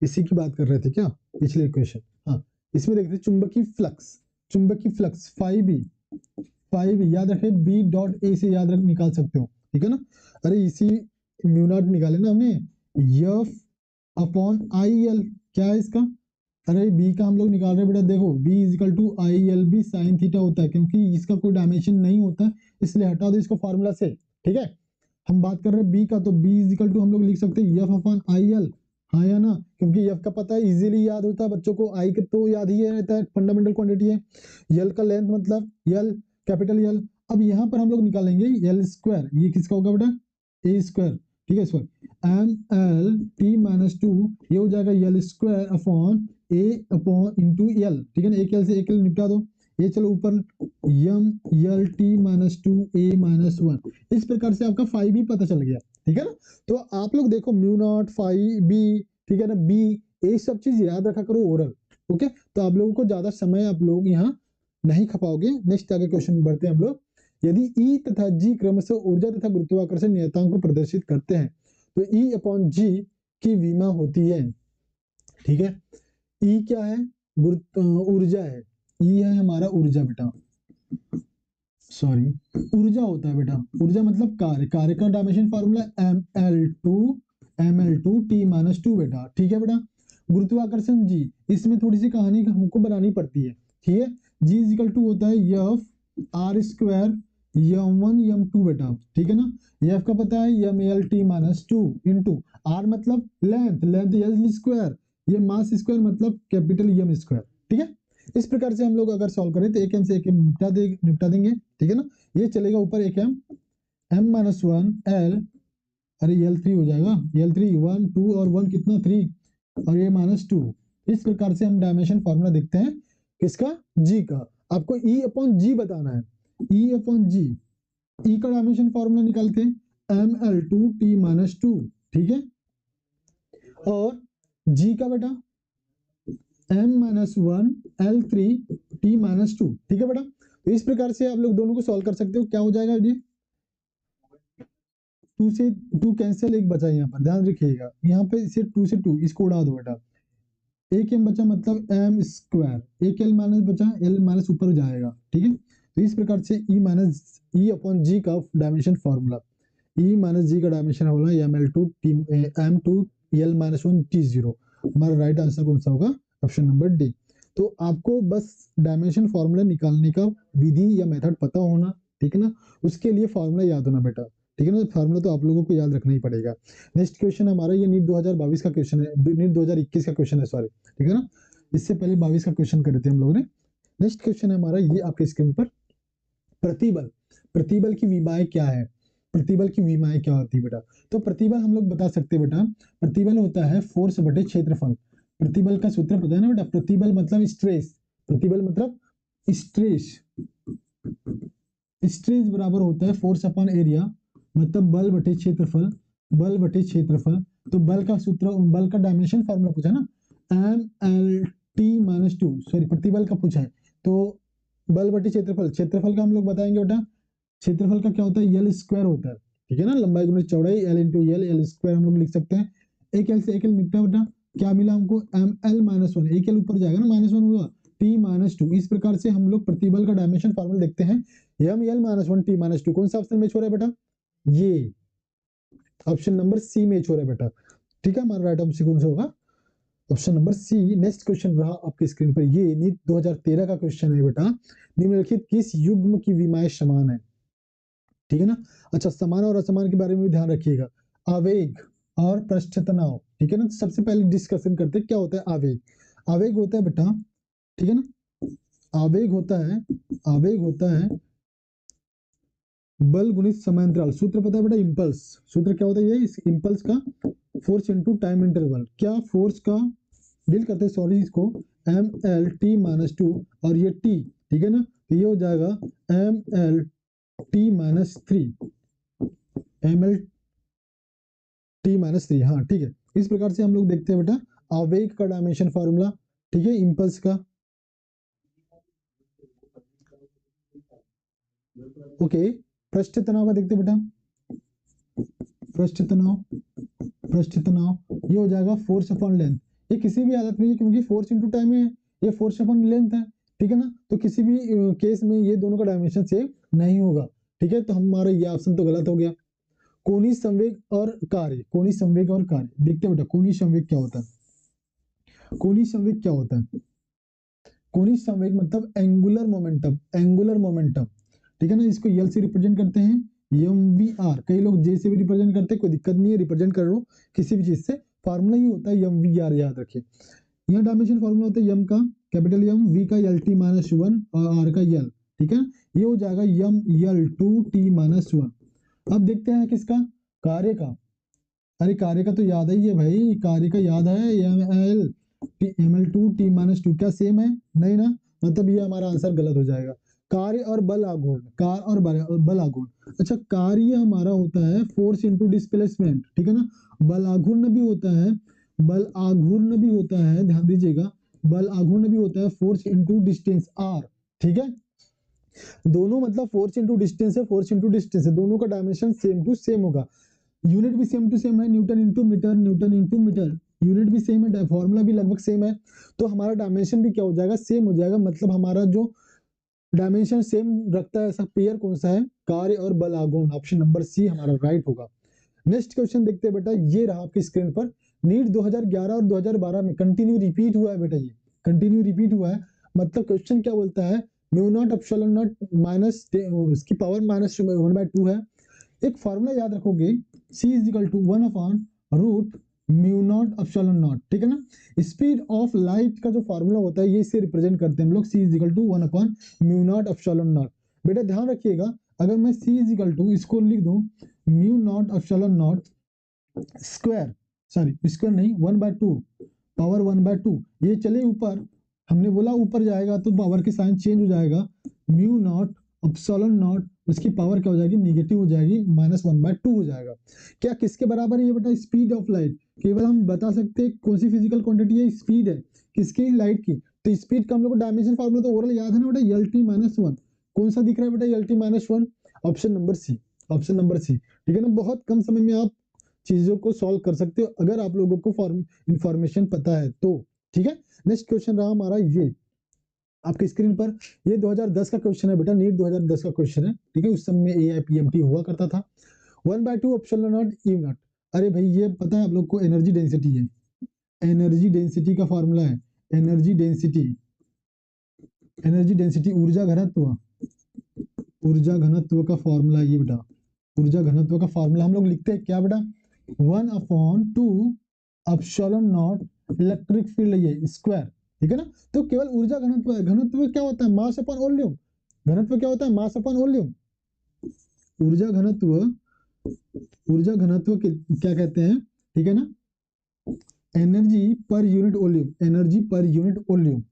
इसी की बात कर रहे थे क्या पिछले क्वेश्चन, हाँ इसमें देखते हैं चुंबकीय फ्लक्स, चुंबकीय फ्लक्स फाइव याद रखे, बी डॉट ए से याद रख निकाल सकते हो, ठीक है ना। अरे इसी म्यू नॉट निकाले ना हमने, एफ अपॉन आई एल, क्या है इसका, अरे बी का हम लोग निकाल रहे हैं बेटा, देखो B equal to I L B sine theta होता है, क्योंकि इसका कोई डायमेंशन नहीं होता इसलिए हटा दो इसको फार्मूला से, ठीक है। हम बात कर रहे हैं बी का, तो बी इजिकल टू हम लोग लिख सकते हैं एफ अपॉन आई एल, हाँ या ना, क्योंकि एफ का पता है इजीली याद होता है बच्चों को, आई का तो याद ही रहता है, फंडामेंटल क्वांटिटी है। यल का लेंथ मतलब यल, कैपिटल यल। अब यहाँ पर हम लोग निकालेंगे यल स्क्वायर, ये किसका होगा बेटा, ए स्क्वायर, ठीक है। Square M L T minus two, ये हो जाएगा L square upon A upon into L, ठीक है ना। एक यल से एक यल निपटा दो, ये चलो ऊपर यम यल T minus two A minus one. इस प्रकार से आपका फाइव भी पता चल गया, ठीक है ना। तो आप लोग देखो म्यू नॉट फाइव बी, ठीक है ना, बी, ये सब चीज याद रखा करो ओरल, ओके। तो आप लोगों को ज्यादा समय आप लोग यहाँ नहीं खपाओगे। नेक्स्ट आगे क्वेश्चन बढ़ते हैं हम लोग। यदि ई तथा जी क्रमशः ऊर्जा तथा गुरुत्वाकर्षण नियतांक को प्रदर्शित करते हैं तो ई अपॉन जी की विमा होती है, ठीक है। ई क्या है, ऊर्जा है, ई है हमारा ऊर्जा बेटा, सॉरी ऊर्जा होता है बेटा, ऊर्जा मतलब कार्य, कार्य का dimension formula M L two T minus two बेटा, ठीक है बेटा। गुरुत्वाकर्षण जी, इसमें थोड़ी सी कहानी हमको बनानी पड़ती है, ठीक है। जी इजिकल टू होता है F R square M one M two बेटा, ठीक है ना। एफ का पता है M L T minus two into R मतलब लेंथ, लेंथ एल स्क्वायर, ये मास स्क्वायर मतलब कैपिटल यम स्क्वायर, ठीक है। इस प्रकार से हम लोग अगर सॉल्व करें तो एक एम से एक एम निपटा देंगे, ठीक है ना। ये चलेगा ऊपर एक M, M minus one L, अरे एल थ्री हो जाएगा, एल थ्री वन टू और वन कितना थ्री, और ये माइनस टू। इस प्रकार से हम डायमेंशन फॉर्मूला देखते हैं किसका, जी का। आपको ई अपॉन जी बताना है, ई अपॉन जी, ई का डायमेंशन फॉर्मूला निकालते हैं M L two T minus two, ठीक है। और जी का बेटा m-1 L3 t-2। ठीक है बेटा, तो इस प्रकार से आप लोग दोनों को सॉल्व कर सकते हो। क्या हो जाएगा ये 2 से 2 कैंसिल, एक बचा यहाँ पर, ध्यान रखिएगा यहाँ पे इसे 2 से 2 इसको उड़ा दो बेटा, एक m बचा मतलब m स्क्वायर, एक l माइनस बचा, l माइनस ऊपर जाएगा। ठीक है, तो इस प्रकार से e माइनस e अपॉन जी का डायमेंशन फॉर्मूला, e माइनस जी का dimension formula m2 l minus 1 t0। हमारा राइट आंसर कौन सा होगा, ऑप्शन नंबर डी। तो आपको बस डायमेंशन फॉर्मूला निकालने का विधि या मेथड पता होना, ठीक है ना, उसके लिए फॉर्मूला याद होना बेटा। ठीक है ना, फॉर्मूला तो आप लोगों को याद रखना ही पड़ेगा। नेक्स्ट क्वेश्चन हमारा ये नीट 2022 का क्वेश्चन है, नीट 2021 का क्वेश्चन है, सॉरी। ठीक है ना, इससे पहले 22 का क्वेश्चन करे थे हम लोगों ने। नेक्स्ट क्वेश्चन है हमारा ये आपके स्क्रीन पर, प्रतिबल, प्रतिबल की विमाएं क्या है, प्रतिबल की विमाएं क्या होती है बेटा। तो प्रतिबल हम लोग बता सकते हैं बेटा, प्रतिबल होता है फोर्स बटे क्षेत्रफल। प्रतिबल का सूत्र पता है ना बेटा, प्रतिबल मतलब स्ट्रेस, प्रतिबल मतलब स्ट्रेस, स्ट्रेस बराबर होता है फोर्स अपॉन एरिया, मतलब बल बटे क्षेत्रफल, बल बटे क्षेत्रफल। तो बल का सूत्र, बल का डायमेंशन फॉर्मूला पूछा ना, m-L-T-2, सॉरी प्रतिबल का पूछा है, तो बल बटे क्षेत्रफल, क्षेत्रफल का हम लोग बताएंगे बेटा, क्षेत्रफल का क्या होता है, यल स्क्वायर होता है। ठीक है ना, लंबाई गुणित चौड़ाई, L into L, L square हम लोग लिख सकते हैं। एक एल से एक एल निपटा बेटा, क्या मिला हमको, m-L-1, एक एल ऊपर जाएगा ना, -1 होगा, t-2। इस प्रकार से हम लोग प्रतिबल का डायमेंशन फॉर्मूला देखते हैं, m-L-1 t-2। कौन सा ऑप्शन मैच हो रहा है बेटा, ये ऑप्शन नंबर सी मैच हो रहा है बेटा। ठीक है, हमारा राइट ऑप्शन कौन सा होगा, option number C. Next question रहा आपकी स्क्रीन पर, ये नीट 2013 का क्वेश्चन है बेटा, निम्नलिखित किस युग्म की विमाएं समान है। ठीक है ना, अच्छा समान और असमान के बारे में भी ध्यान रखिएगा, आवेग और पृष्ठ तनाव। ठीक है ना, तो सबसे पहले डिस्कशन करते हैं क्या होता है आवेग। आवेग होता है बेटा, ठीक है ना, आवेग होता है, आवेग होता है बल गुणित समांतराल। सूत्र पता है बेटा, इंपल्स, सूत्र क्या होता है, ये इस इंपल्स का फोर्स इनटू टाइम इंटरवल, क्या फोर्स का डील करते हैं, सॉरी इसको m-L-T-2 और ये t, ठीक है ना, तो ये हो जाएगा m-L-T-3, m-L-T-3। हाँ ठीक है, इस प्रकार से हम लोग देखते हैं बेटा आवेग का डायमेंशन फॉर्मूला। ठीक है, इंपल्स का, ओके। पृष्ठ तनाव का देखते हैं बेटा, पृष्ठ तनाव, पृष्ठ तनाव ये हो जाएगा फोर्स अपॉन लेंथ। ये किसी भी हालत में है, क्योंकि फोर्स इनटू टाइम है, ये फोर्स अपॉन लेंथ है। ठीक है ना, तो किसी भी केस में ये दोनों का डायमेंशन सेम नहीं होगा। ठीक है, तो हमारा ये ऑप्शन तो गलत हो गया। कोणीय संवेग और कार्य, कोणीय संवेग और कार्य देखते हैं बेटा, कोणीय संवेग क्या होता है, कोणीय संवेग क्या होता है, कोणीय संवेग मतलब एंगुलर मोमेंटम, एंगुलर मोमेंटम। ठीक है ना, इसको यल से रिप्रेजेंट करते हैं, mvr, कई लोग जे से भी रिप्रेजेंट करते हैं, कोई दिक्कत नहीं है, रिप्रेजेंट कर लो किसी भी चीज से, फार्मूला ही होता है mvr, याद रखिए। यहाँ डायमेंशन फार्मूला होता है m का, कैपिटल M, v का LT-1 और r का l। ठीक है, ये हो जाएगा m-L-2t-1। अब देखते हैं किसका, कार्य का। अरे कार्य का तो याद ही है भाई, कार्य का याद है, ml2t-2, क्या सेम है, नहीं ना, मतलब ये हमारा आंसर गलत हो जाएगा। कार्य और बल आघूर्ण, कार और बल आघूर्ण। अच्छा, कार्य हमारा होता है फोर्स इनटू डिस्प्लेसमेंट। ठीक है ना, बल आघूर्ण भी होता है, बल आघूर्ण भी होता है, ध्यान दीजिएगा, बल आघूर्ण भी होता है फोर्स इनटू डिस्टेंस r। ठीक है, दोनों मतलब फोर्स इनटू डिस्टेंस है, फोर्स इनटू डिस्टेंस है, दोनों का डायमेंशन सेम टू सेम होगा। यूनिट भी सेम टू सेम है, newton into metre, newton into metre, unit भी सेम है, फॉर्मूला भी लगभग सेम है, तो हमारा डायमेंशन भी क्या हो जाएगा, सेम हो जाएगा। मतलब हमारा जो डायमेंशन सेम रखता है ऐसा पेयर कौन सा है, कार्य और बल आघूर्ण, ऑप्शन नंबर सी हमारा राइट होगा। नेक्स्ट क्वेश्चन देखते हैं बेटा, ये रहा आपकी स्क्रीन पर, नीट 2011 और 2012 में कंटिन्यू रिपीट हुआ है बेटा, ये कंटिन्यू रिपीट हुआ है। मतलब क्वेश्चन क्या बोलता है, mu naught epsilon naught minus उसकी पावर -1/2 है। एक फॉर्मूला याद रखोगे, c is equal to 1 upon root mu naught epsilon naught. ठीक है ना, स्पीड ऑफ लाइट का जो फॉर्मूला होता है ये इससे रिप्रेजेंट करते हैं हम लोग, c is equal to 1 upon mu naught epsilon naught. बेटा ध्यान रखिएगा, अगर मैं c इज इक्वल टू इसको लिख दूं mu naught epsilon not square, sorry square नहीं, 1/2 पावर 1/2, ये चले ऊपर, हमने बोला ऊपर जाएगा तो पावर के साइन चेंज हो जाएगा, म्यू नॉट एप्सिलॉन नॉट उसकी पावर क्या हो जाएगी, नेगेटिव हो जाएगी, -1/2 हो जाएगा। क्या किसके बराबर है ये बेटा, स्पीड ऑफ लाइट। केवल हम बता सकते हैं कौन सी फिजिकल क्वांटिटी है, स्पीड है किसकी, लाइट की। तो स्पीड का हम लोग को डायमेंशन फार्मूला तो ओवरऑल याद है ना बेटा, LT-1। कौन सा दिख रहा है बेटा, LT-1, option number C, option number C. ठीक है ना, बहुत कम समय में आप चीजों को सॉल्व कर सकते हो अगर आप लोगों को इंफॉर्मेशन पता है तो। ठीक है, नेक्स्ट क्वेश्चन रहा हमारा ये आपकी स्क्रीन पर। ये 2010 का क्वेश्चन है बेटा, नीट 2010 का क्वेश्चन है। ठीक है, उस समय में AIPMT हुआ करता था। 1/2 एप्सिलॉन नॉट ई नॉट। अरे भाई ये पता है आप लोग को, एनर्जी डेंसिटी है, एनर्जी डेंसिटी का फॉर्मूला है, एनर्जी डेंसिटी, एनर्जी डेंसिटी ऊर्जा घनत्व, ऊर्जा घनत्व का फॉर्मूला ये बेटा, ऊर्जा घनत्व का फॉर्मूला हम लोग लिखते हैं क्या बेटा, 1/2 एप्सिलॉन नॉट इलेक्ट्रिक फील्ड ये स्क्वायर। ठीक है ना, तो केवल ऊर्जा घनत्व है, घनत्व क्या होता है, मास अपॉन वॉल्यूम। घनत्व क्या होता है, मास अपॉन वॉल्यूम। ऊर्जा घनत्व, ऊर्जा घनत्व क्या कहते हैं, ठीक है ना, energy per unit volume, energy per unit volume.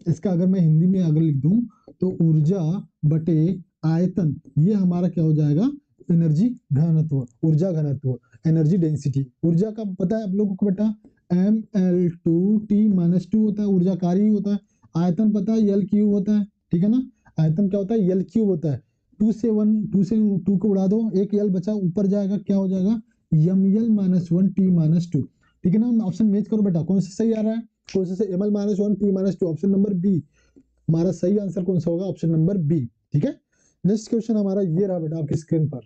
इसका अगर मैं हिंदी में अगर लिख दूं तो ऊर्जा बटे आयतन, ये हमारा क्या हो जाएगा, एनर्जी घनत्व, ऊर्जा घनत्व, एनर्जी डेंसिटी। ऊर्जा का पता है आप लोगों को बेटा, mL2T-2 होता है, ऊर्जा कार्य होता है। आयतन पता है L³ होता है। ठीक है ना, आयतन क्या होता है, L³ होता है। 2 से 2 को उड़ा दो, एक L बचा ऊपर जाएगा, क्या हो जाएगा, mL-1T-2। ठीक है ना, ऑप्शन मैच करो बेटा, कौन सा सही आ रहा है, कौन सा से mL-1T-2, ऑप्शन नंबर बी हमारा सही आंसर कौन सा होगा, ऑप्शन नंबर बी। ठीक है, नेक्स्ट क्वेश्चन हमारा ये रहा बेटा आपकी स्क्रीन पर।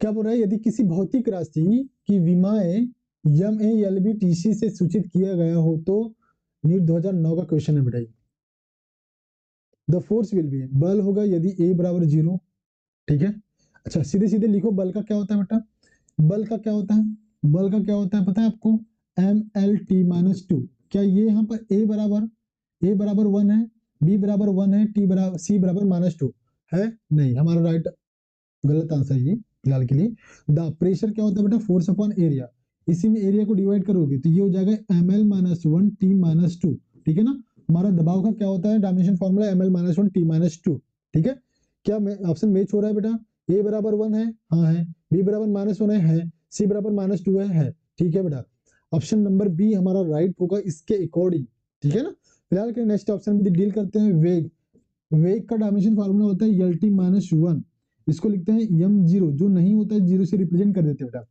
क्या बोल रहा है, यदि किसी भौतिक राशि की विमाएं MALB-TC से सूचित किया गया हो तो। नीट 2009 का क्वेश्चन है बेटा। द फोर्स विल बी, बल होगा यदि A बराबर 0। ठीक है, अच्छा सीधे सीधे लिखो, बल का क्या होता है बेटा, बल का क्या होता है, बल का क्या होता है पता है आपको, mL-T-2। क्या ये यहाँ पर A बराबर 1 है, B बराबर 1 है, C बराबर -2 है, नहीं, हमारा राइट गलत आंसर ये फिलहाल के लिए। द प्रेशर क्या होता है बेटा, फोर्स अपॉन एरिया। इसी में एरिया को डिवाइड करोगे तो ये हो जाएगा mL-1T-2। ठीक है ना, हमारा दबाव का क्या होता है, डायमेंशन फॉर्मूला mL-1T-2। ठीक है, क्या ऑप्शन मैच हो रहा है बेटा, ए बराबर 1 है, हाँ है, बी बराबर -1 है, सी बराबर -2 है। ठीक है बेटा, ऑप्शन नंबर बी हमारा राइट होगा इसके अकॉर्डिंग। ठीक है ना, फिलहाल के नेक्स्ट ऑप्शन में डील करते हैं वेग। वेग का डायमेंशन फार्मूला होता है LT-1। इसको लिखते हैं m0, जो नहीं होता है 0 से रिप्रेजेंट कर देते हैं बेटा।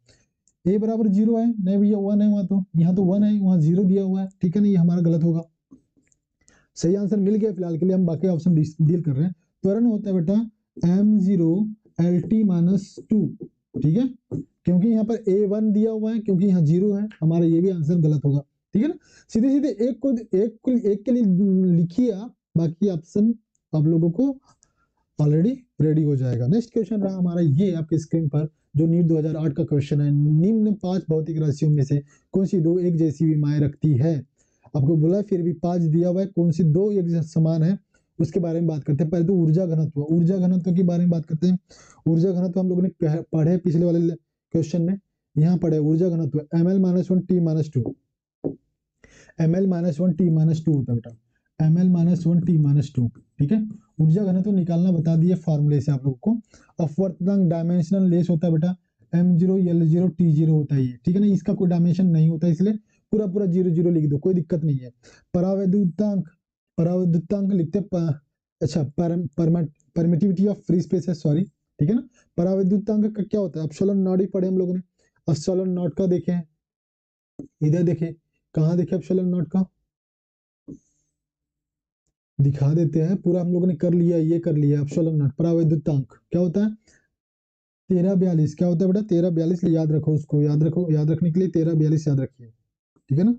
a बराबर 0 है, नहीं भैया 1 है, वहां तो यहाँ तो 1 है, वहां 0 दिया हुआ है। ठीक है ना, ये हमारा गलत होगा। सही आंसर मिल गया, फिलहाल के लिए हम बाकी ऑप्शन डील कर रहे हैं। त्वरण होता है बेटा m0LT-2। ठीक है, क्योंकि यहाँ पर A1 दिया हुआ है, क्योंकि यहाँ 0 है, हमारा ये भी आंसर गलत होगा। ठीक है ना, सीधे सीधे एक के लिए लिखिए आप, बाकी ऑप्शन आप लोगों को ऑलरेडी रेडी हो जाएगा। नेक्स्ट क्वेश्चन रहा हमारा ये आपके स्क्रीन पर, जो नीट 2008 का क्वेश्चन है। निम्न 5 भौतिक राशियों में से कौन सी दो एक जैसी विमाएं रखती है। आपको बोला फिर भी 5 दिया हुआ है, कौन सी दो एक समान है उसके बारे में बात करते हैं। पहले तो ऊर्जा घनत्व, ऊर्जा घनत्व के बारे में बात करते हैं। ऊर्जा घनत्व हम लोगों ने पढ़े पिछले वाले क्वेश्चन में, यहाँ पढ़े ऊर्जा घनत्व mL-1T-2, mL-1T-2 होता है बेटा, mL-1T-2। ठीक है, ऊर्जा घनत्व निकालना बता दिए फॉर्मूले से आप लोगों को। अपवर्तनांक डायमेंशनल लेस होता है बेटा, m0L0T0 होता है ये। ठीक है ना, इसका कोई डायमेंशन नहीं होता, इसलिए पूरा पूरा 0 0 लिख दो, कोई दिक्कत नहीं है। परावैद्युतांक, परावैद्युतांक लिखते अच्छा परमिटिविटी ऑफ फ्री स्पेस है, सॉरी। ठीक है ना, परावैद्युतांक का क्या होता है, एप्सिलॉन नॉट ही पढ़े हम लोगों ने। एप्सिलॉन नॉट का देखें, इधर देखें, कहाँ देखे एप्सिलॉन नॉट का, दिखा देते हैं, पूरा हम लोगों ने कर लिया, ये कर लिया। एप्सिलॉन नॉट परावैद्युतांक क्या होता है, 1342। क्या होता है बेटा, 1342, याद रखो उसको, याद रखो, याद रखने के लिए 1342 याद रखिए। ठीक है ना,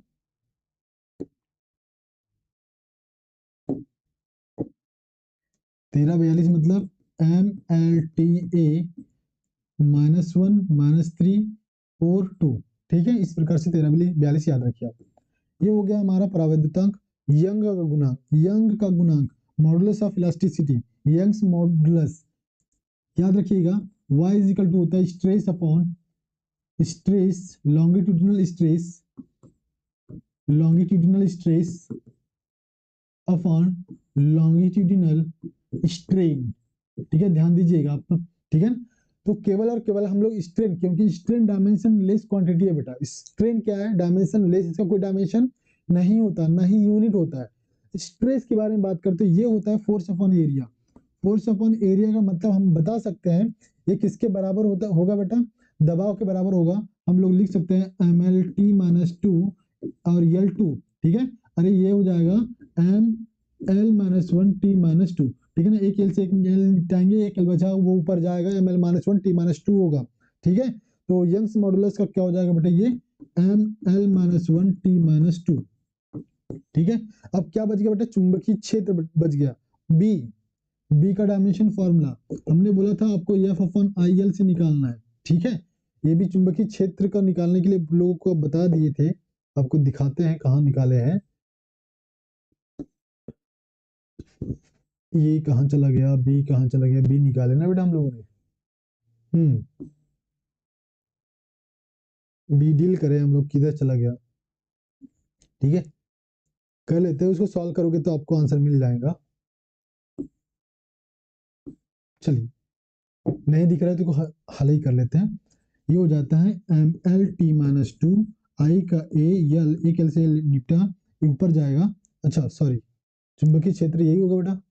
1342 मतलब MLTA-1 -3 4 2। ठीक है, इस प्रकार से 1342 याद रखिए आप। ये हो गया हमारा परावैद्युतांक। यंग का गुणांक, यंग का गुणांक, modulus of elasticity, Young's modulus याद रखिएगा। y इज इक्वल टू होता है stress upon stress, longitudinal stress upon longitudinal strain, ठीक है, ध्यान दीजिएगा आप, ठीक है। तो केवल और केवल हम लोग स्ट्रेन, क्योंकि स्ट्रेन डायमेंशन लेस क्वांटिटी है बेटा, स्ट्रेन क्या है, डायमेंशन लेस, इसका कोई डायमेंशन नहीं होता, ना ही यूनिट होता है। स्ट्रेस के बारे में बात करते हैं, ये होता है force upon area. Force upon area का मतलब हम बता सकते हैं ये किसके बराबर होता होगा बेटा, दबाव के बराबर होगा। हम लोग लिख सकते हैं M L T minus two और यल टू, ठीक है। अरे ये हो जाएगा M L minus one T minus two, ठीक है ना, एक एल से एक एल निपटाएंगे, एक एल बचा वो ऊपर जाएगा, M L minus one T minus two होगा, ठीक है। तो यंग्स मॉडुलस का क्या हो जाएगा बेटा, ये M L minus one T minus two, ठीक है। अब क्या बच गया बेटा, चुंबकीय क्षेत्र बच गया, बी, बी का डायमेंशन फॉर्मूला हमने बोला था आपको एफ अपॉन आई एल से निकालना है, ठीक है। ये भी चुंबकीय क्षेत्र का निकालने के लिए लोगों को बता दिए थे, आपको दिखाते हैं कहाँ निकाले हैं। ये कहाँ चला गया, बी कहाँ चला गया, बी निकाले ना बेटा हम लोगों ने। बी डील करें हम लोग, किधर चला गया, ठीक है। कर लेते हैं, उसको सॉल्व करोगे तो आपको आंसर मिल जाएगा। चलिए, नहीं दिख रहा है तो हल ही कर लेते हैं। ये हो जाता है M L T minus two, I का ए यल, एक एल से निपटा, ऊपर जाएगा, अच्छा सॉरी, चुंबकीय क्षेत्र यही होगा बेटा,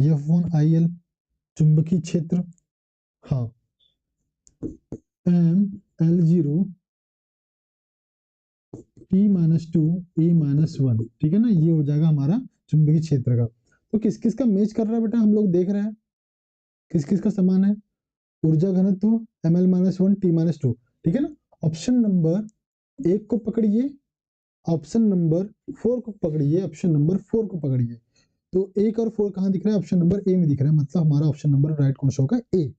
एफ वन आई एल, चुंबकीय क्षेत्र, हाँ, M L zero T minus two A minus one, ठीक है ना, ये हो जाएगा हमारा चुंबकीय क्षेत्र का। तो किस किस का मैच कर रहा है बेटा, हम लोग देख रहे हैं किस किस का समान है, ऊर्जा घनत्व M L minus one T minus two, ठीक है ना। ऑप्शन नंबर एक को पकड़िए, ऑप्शन नंबर फोर को पकड़िए, ऑप्शन नंबर फोर को पकड़िए। तो एक और फोर कहाँ दिख रहा है, ऑप्शन नंबर ए में दिख रहा है, मतलब हमारा ऑप्शन नंबर राइट कौन सा होगा, ए,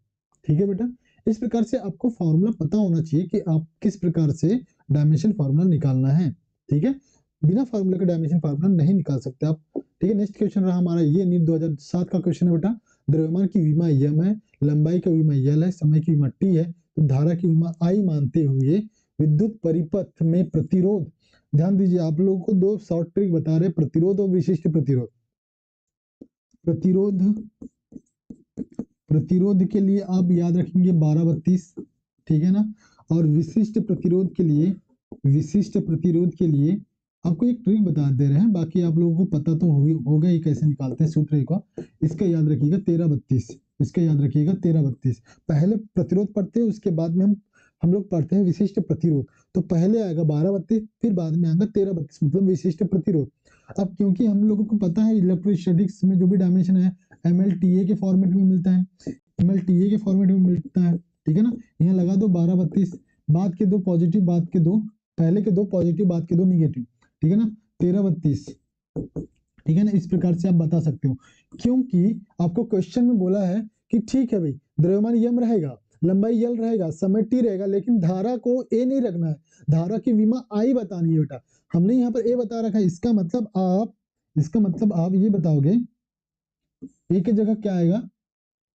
ठीक है बेटा। इस प्रकार से आपको फॉर्मूला पता होना चाहिए कि आप किस प्रकार से डायमेंशन फार्मूला निकालना है, ठीक है। बिना फार्मूला के डायमेंशन फार्मूला नहीं निकाल सकते आप, ठीक है। नेक्स्ट क्वेश्चन रहा हमारा ये नीट 2007 का क्वेश्चन है बेटा, द्रव्यमान की विमा यम है, लंबाई का विमा यल है, समय की विमा टी है, तो धारा की विमा आई मानते हुए विद्युत परिपथ में प्रतिरोध, ध्यान दीजिए आप लोगों को दो शॉर्ट ट्रिक बता रहे, प्रतिरोध और विशिष्ट प्रतिरोध। प्रतिरोध, प्रतिरोध के लिए आप याद रखेंगे 1232, ठीक है ना। और विशिष्ट प्रतिरोध के लिए, विशिष्ट प्रतिरोध के लिए आपको एक ट्रिक बता दे रहे हैं, बाकी आप लोगों को पता तो होगा ही कैसे निकालते हैं सूत्र का। इसका याद रखिएगा 1332, इसका याद रखिएगा 1332। पहले प्रतिरोध पढ़ते हैं, उसके बाद में हम लोग पढ़ते हैं विशिष्ट प्रतिरोध। तो पहले आएगा 1232, फिर बाद में आएगा 1332, मतलब विशिष्ट प्रतिरोध। अब क्योंकि हम लोगों को पता है इलेक्ट्रोस्टैटिक्स में जो भी डायमेंशन है MLTA के फॉर्मेट में मिलता है, MLTA के फॉर्मेट में मिलता है, ठीक है ना। यहाँ लगा दो 1232, बाद के दो पॉजिटिव, बाद के दो, पहले के दो पॉजिटिव, बाद के दो निगेटिव, ठीक है ना, 1332, ठीक है ना। इस प्रकार से आप बता सकते हो, क्योंकि आपको क्वेश्चन में बोला है कि ठीक है भाई, द्रव्यमान यम रहेगा, लंबाई यल रहेगा, समय टी रहेगा, लेकिन धारा को ए नहीं रखना है, धारा की विमा आई बतानी है बेटा। हमने यहाँ पर ए बता रखा है, इसका मतलब आप, इसका मतलब आप ये बताओगे ए की जगह क्या आएगा,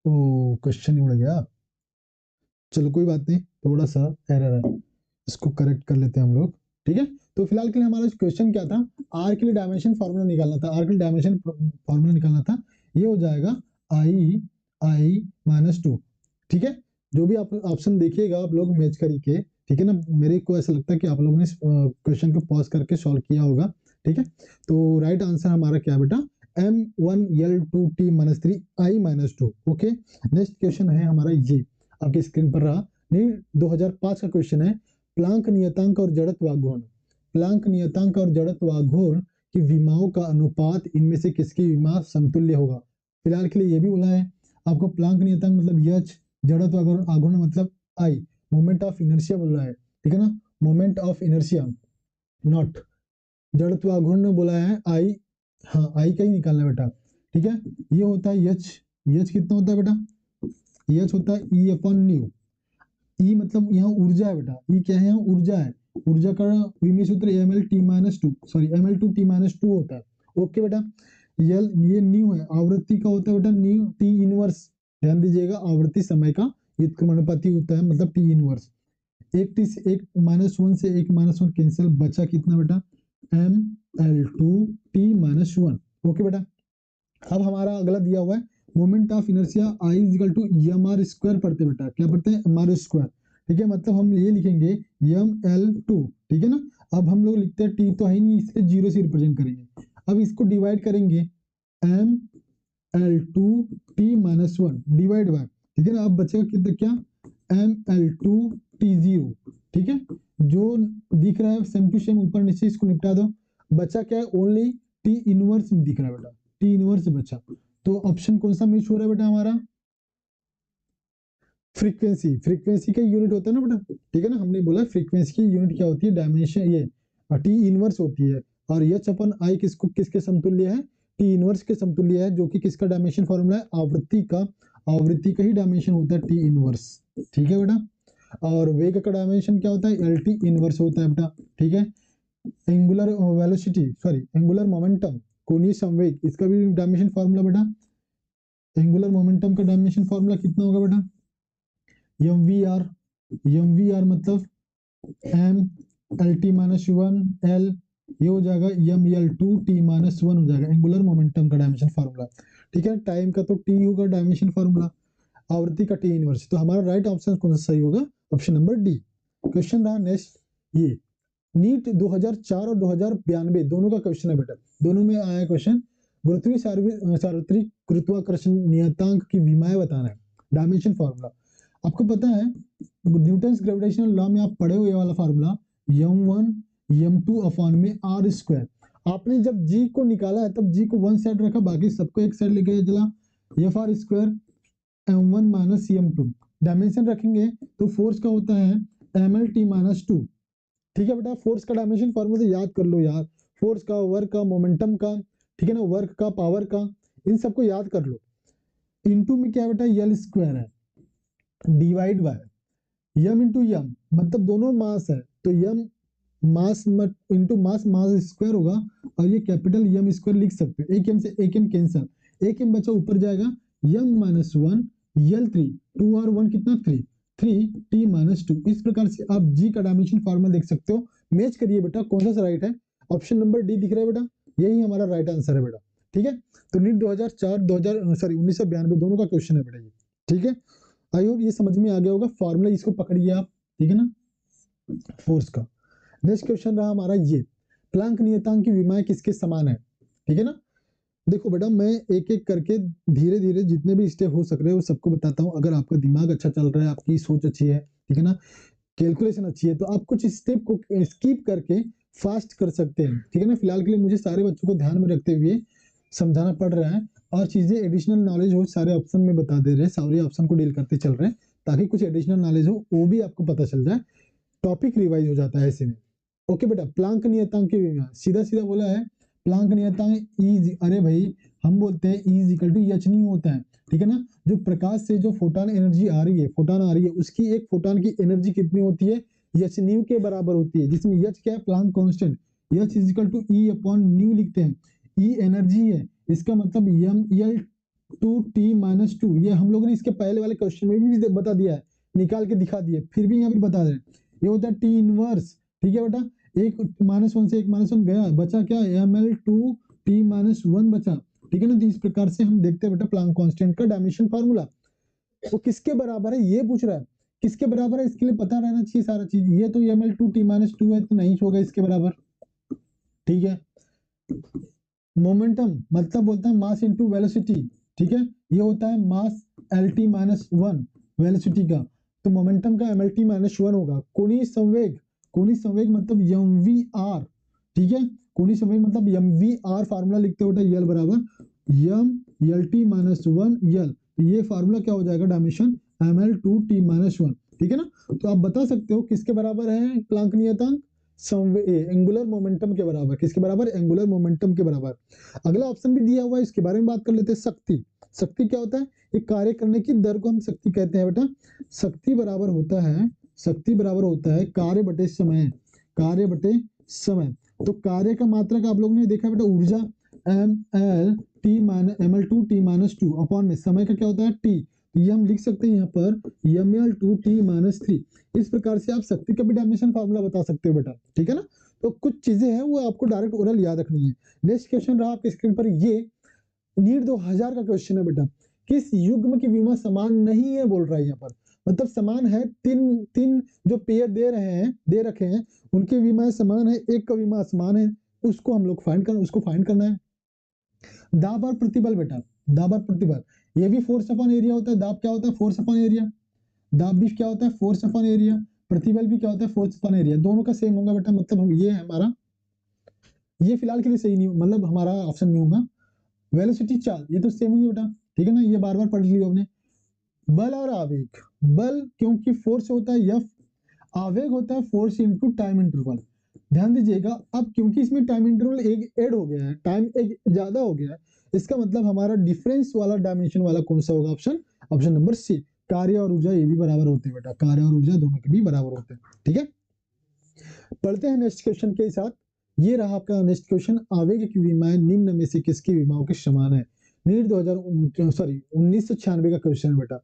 ओ क्वेश्चन ही उड़ गया, चलो कोई बात नहीं, थोड़ा सा एरर है, इसको करेक्ट कर लेते हैं हम लोग, ठीक है। तो फिलहाल के लिए हमारा क्वेश्चन क्या था, आर के लिए डायमेंशन फार्मूला निकालना था, आर के लिए डायमेंशन फार्मूला निकालना था, ये हो जाएगा आई आई माइनस टू, ठीक है। जो भी आप ऑप्शन देखिएगा आप लोग मैच करके, ठीक है ना, मेरे को ऐसा लगता है कि आप लोगों ने क्वेश्चन को पॉज करके सॉल्व किया होगा, ठीक है। तो राइट आंसर हमारा क्या है बेटा, M1L2T minus three I minus two, okay. Next question है हमारा ये आपकी स्क्रीन पर रहा, नीट 2005 का क्वेश्चन है, प्लांक नियतांक और जड़त्व आघूर्ण, प्लांक नियतांक और जड़त्व आघूर्ण की विमाओं का अनुपात इनमें से किसकी विमा समतुल्य होगा। फिलहाल के लिए ये भी बोला है आपको, प्लांक नियतांक मतलब एच, जड़त्व आघूर्ण मतलब आई, मोमेंट ऑफ इनर्शिया बोल रहा है, ठीक है ना, मोमेंट ऑफ इनर्शिया, नॉट जड़त्व आघूर्ण बोला है आई, हाँ आई का ही निकालना है बेटा, ठीक है। ये होता है एच, एच कितना होता है बेटा, एच होता है ई अपॉन न्यू, ई मतलब यहाँ ऊर्जा है बेटा, ई क्या है, यहाँ ऊर्जा है, ऊर्जा का विमीय सूत्र M L T minus two, sorry M L two T minus two होता है, ओके बेटा। यल ये न्यू है, आवृत्ति का होता है बेटा न्यू टी इनवर्स, ध्यान दीजिएगा आवृत्ति समय का व्युत्क्रमानुपाती होता है, मतलब टी इनवर्स। एक टी से एक माइनस वन से एक माइनस वन कैंसिल, बचा कितना बेटा, M L two T minus one, okay बेटा। अब हमारा अगला दिया हुआ है moment of inertia I is equal to M R square पढ़ते बेटा, क्या पढ़ते हैं, एम आर स्क्वायर, ठीक है, मतलब हम ये लिखेंगे एम एल टू, ठीक है ना। अब हम लोग लिखते हैं टी तो है नहीं, इसलिए जीरो से रिप्रेजेंट करेंगे। अब इसको डिवाइड करेंगे M L two T minus one divide by, ठीक है ना। अब बचेगा कितना, क्या, M L two T zero, ठीक है, जो दिख रहा है सेम टू सेम ऊपर नीचे, इसको निपटा दो। बचा क्या है, ओनली टी इनवर्स दिख रहा है बेटा, टी इनवर्स बचा। तो ऑप्शन कौन सा मिस हो रहा है बेटा हमारा, फ्रीक्वेंसी, फ्रीक्वेंसी का यूनिट होता है ना बेटा, ठीक है ना, हमने बोला फ्रीक्वेंसी की यूनिट क्या होती है, डायमेंशन, ये टी इनवर्स होती है। और एच अपन आई किसको किसके समतुल्य है, टी इनवर्स के समतुल्य है, जो कि किसका डायमेंशन फॉर्मूला है, आवृत्ति का, आवृत्ति का ही डायमेंशन होता है टी इनवर्स, ठीक है बेटा। और वेग का डायमेंशन क्या होता है, एल टी इनवर्स होता है बेटा, ठीक है। Angular velocity, sorry angular momentum, कोणीय संवेग, इसका भी डायमेंशन फॉर्मूला बेटा, एंगुलर मोमेंटम का डायमेंशन फॉर्मूला कितना होगा बेटा, M V R, M V R मतलब M L T minus one L, ये हो जाएगा M L two T minus one हो जाएगा एंगुलर मोमेंटम का डायमेंशन फार्मूला, ठीक है। टाइम का तो टी होगा डायमेंशन फार्मूला, आवृत्ति का टी इनवर्स। तो हमारा राइट ऑप्शन कौन सा सही होगा, ऑप्शन नंबर डी। क्वेश्चन रहा नेक्स्ट, ये नीट 2004 और 2092 दोनों का क्वेश्चन है बेटा, दोनों में आया क्वेश्चन, गुरुत्वीय सार्वत्रिक गुरुत्वाकर्षण नियतांक की विमाएं बताना है, डायमेंशन फार्मूला। आपको पता है न्यूटन्स ग्रेविटेशनल लॉ में आप पढ़े हुए वाला फार्मूला m1 m2 अपॉन में r स्क्वायर, आपने जब g को निकाला है तब g को वन साइड रखा, बाकी सबको एक साइड लेके चला, F R square m1 minus m2, dimension रखेंगे तो फोर्स का होता है mlt माइनस टू, ठीक है बेटा। फोर्स का डायमेंशन फॉर्मूला तो याद कर लो यार, फोर्स का, वर्क का, मोमेंटम का, ठीक है ना, वर्क का, पावर का, इन सबको याद कर लो। इनटू में क्या बेटा, यल स्क्वायर है, डिवाइड बाय यम इंटू यम, मतलब दोनों मास है तो यम मास इंटू मास, मास स्क्वायर होगा, और ये कैपिटल यम स्क्वायर लिख सकते हो, एक एम से एक एम कैंसल, एक एम बचा ऊपर जाएगा, M minus one L three, two और वन कितना, three, three T minus two. इस प्रकार से आप जी का डायमेंशन फॉर्मूला देख सकते हो। मैच करिए बेटा कौन सा राइट है, ऑप्शन नंबर डी दिख रहा है बेटा, यही हमारा राइट आंसर है बेटा, ठीक है। तो नीट 2004 2000 सॉरी 1992 दोनों का क्वेश्चन है बेटा ये, ठीक है। आई होप ये समझ में आ गया होगा, फॉर्मूला इसको पकड़िए आप, ठीक है ना, फोर्स का। नेक्स्ट क्वेश्चन रहा हमारा ये, प्लांक नियतांक की विमाएं किसके समान है, ठीक है ना। देखो बेटा मैं एक एक करके धीरे धीरे जितने भी स्टेप हो सक रहे हैं वो सबको बताता हूँ। अगर आपका दिमाग अच्छा चल रहा है, आपकी सोच अच्छी है, ठीक है ना, कैलकुलेशन अच्छी है, तो आप कुछ स्टेप को स्किप करके फास्ट कर सकते हैं, ठीक है ना। फिलहाल के लिए मुझे सारे बच्चों को ध्यान में रखते हुए समझाना पड़ रहा है, और चीजें एडिशनल नॉलेज हो सारे ऑप्शन में बता दे रहे हैं, सारे ऑप्शन को डील करते चल रहे हैं, ताकि कुछ एडिशनल नॉलेज हो वो भी आपको पता चल जाए, टॉपिक रिवाइज हो जाता है ऐसे में। ओके बेटा, प्लांक नियतांक की विमा, सीधा सीधा बोला है प्लांक नियतांक ई, अरे भाई हम बोलते हैं E is equal to H नहीं होता है, ठीक है ना। जो प्रकाश से जो फोटोन एनर्जी आ रही है, फोटोन आ रही है, उसकी एक फोटोन की एनर्जी कितनी होती है, एच न्यू के बराबर होती है, जिसमें एच क्या है, Planck constant, H is equal to E upon nu लिखते हैं, ई एनर्जी है, इसका मतलब M L two T minus two, ये हम लोगों ने इसके पहले वाले क्वेश्चन में भी बता दिया है, निकाल के दिखा दिया, फिर भी यहाँ पे बता रहे हैं, ये होता है टी इनवर्स, ठीक है बेटा। एक माइनस वन से एक माइनस वन गया, बचा क्या, M L two T minus one बचा, ठीक है ना। तो इस प्रकार से हम देखते हैं बेटा प्लांक कांस्टेंट का डायमेंशन फार्मूला, वो किसके बराबर है ये पूछ रहा है, किसके बराबर है, इसके लिए पता रहना चाहिए सारा चीज। ये तो M L two T minus two है तो नहीं होगा इसके बराबर, ठीक है। मोमेंटम मतलब बोलता है मास इंटू वेलोसिटी, ठीक है, ये होता है mass L T minus one velocity का, तो मोमेंटम का M L T minus one होगा। कोणीय संवेग, कोणीय संवेग मतलब एम वी आर, ठीक है, कोणीय संवेग मतलब एम वी आर, फार्मूला लिखते हो यल बराबर M L T minus one L, तो ये फार्मूला क्या हो जाएगा, dimension M L two T minus one, ठीक है ना। तो आप बता सकते हो किसके बराबर है प्लांक नियतांक, एंगुलर मोमेंटम के बराबर, किसके बराबर, एंगुलर मोमेंटम के बराबर। अगला ऑप्शन भी दिया हुआ है, इसके बारे में बात कर लेते हैं, शक्ति। शक्ति क्या होता है, एक कार्य करने की दर को हम शक्ति कहते हैं बेटा। शक्ति बराबर होता है, शक्ति बराबर होता है कार्य बटे समय, कार्य बटे समय। तो कार्य का मात्रक आप लोगों ने देखा बेटा, ऊर्जा M L T minus M L two T minus two upon में समय का क्या होता है टी, ये हम लिख सकते हैं यहाँ पर M L two T minus three. इस प्रकार से आप शक्ति का भी डायमेंशन फार्मूला बता सकते हो बेटा, ठीक है ना। तो कुछ चीजें हैं वो आपको डायरेक्ट ओरल याद रखनी है। नेक्स्ट क्वेश्चन रहा आपके स्क्रीन पर, ये नीट 2000 का क्वेश्चन है बेटा, किस युग्म की विमा समान नहीं है बोल रहा है यहाँ पर, मतलब समान है, तीन तीन जो पेयर दे रखे हैं उनकी विमा समान है, एक का विमा असमान है, उसको हम लोग फाइंड करना है। दाब और प्रतिबल बेटा, दाब और प्रतिबल, ये भी फोर्स अपॉन एरिया होता है। दाब क्या होता है? Force upon area. दाब भी क्या होता है? Force upon area. प्रतिबल भी क्या होता है? Force upon area. दोनों का सेम होगा बेटा, मतलब हम ये है हमारा, ये फिलहाल के लिए सही नहीं, मतलब हमारा ऑप्शन नहीं होगा। वेलोसिटी चार्ज, ये तो सेम ही है बेटा, ठीक है ना, ये बार बार पढ़ लिया आपने। बल और आवेग, बल क्योंकि फोर्स होता है एफ, आवेग होता है फोर्स इनटू टाइम इंटरवल। ध्यान दीजिएगा, अब क्योंकि इसमें टाइम इंटरवल एक ऐड हो गया है, टाइम एक ज्यादा हो गया है, इसका मतलब हमारा डिफरेंस वाला डायमेंशन वाला कौन सा होगा? Option option number C. कार्य और ऊर्जा ये भी बराबर होते हैं बेटा, कार्य और ऊर्जा दोनों के भी बराबर होते हैं, ठीक है। पढ़ते हैं नेक्स्ट क्वेश्चन के साथ। ये रहा आपका नेक्स्ट क्वेश्चन, आवेग की विमाएं निम्न में से किसकी विमाओं के समान है? नीट 2000 सॉरी 1996 का क्वेश्चन है बेटा।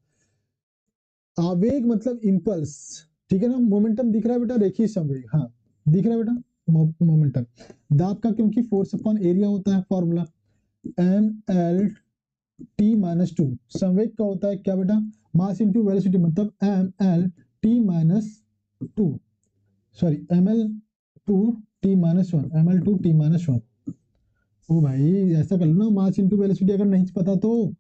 आवेग मतलब इंपल्स, ठीक है ना, मोमेंटम दिख रहा है बेटा, रेखीय संवेग, हाँ दिख रहा है बेटा मोमेंटम। दाब का क्योंकि फोर्स अपॉन एरिया होता है, formula M L T minus two. संवेग का होता है क्या बेटा? मास इंटू वेलोसिटी, मतलब M L T minus two, sorry M L two T minus one, M L two T minus one. ओ भाई ऐसा कर लो ना, मास इंटू वेलोसिटी अगर नहीं पता तो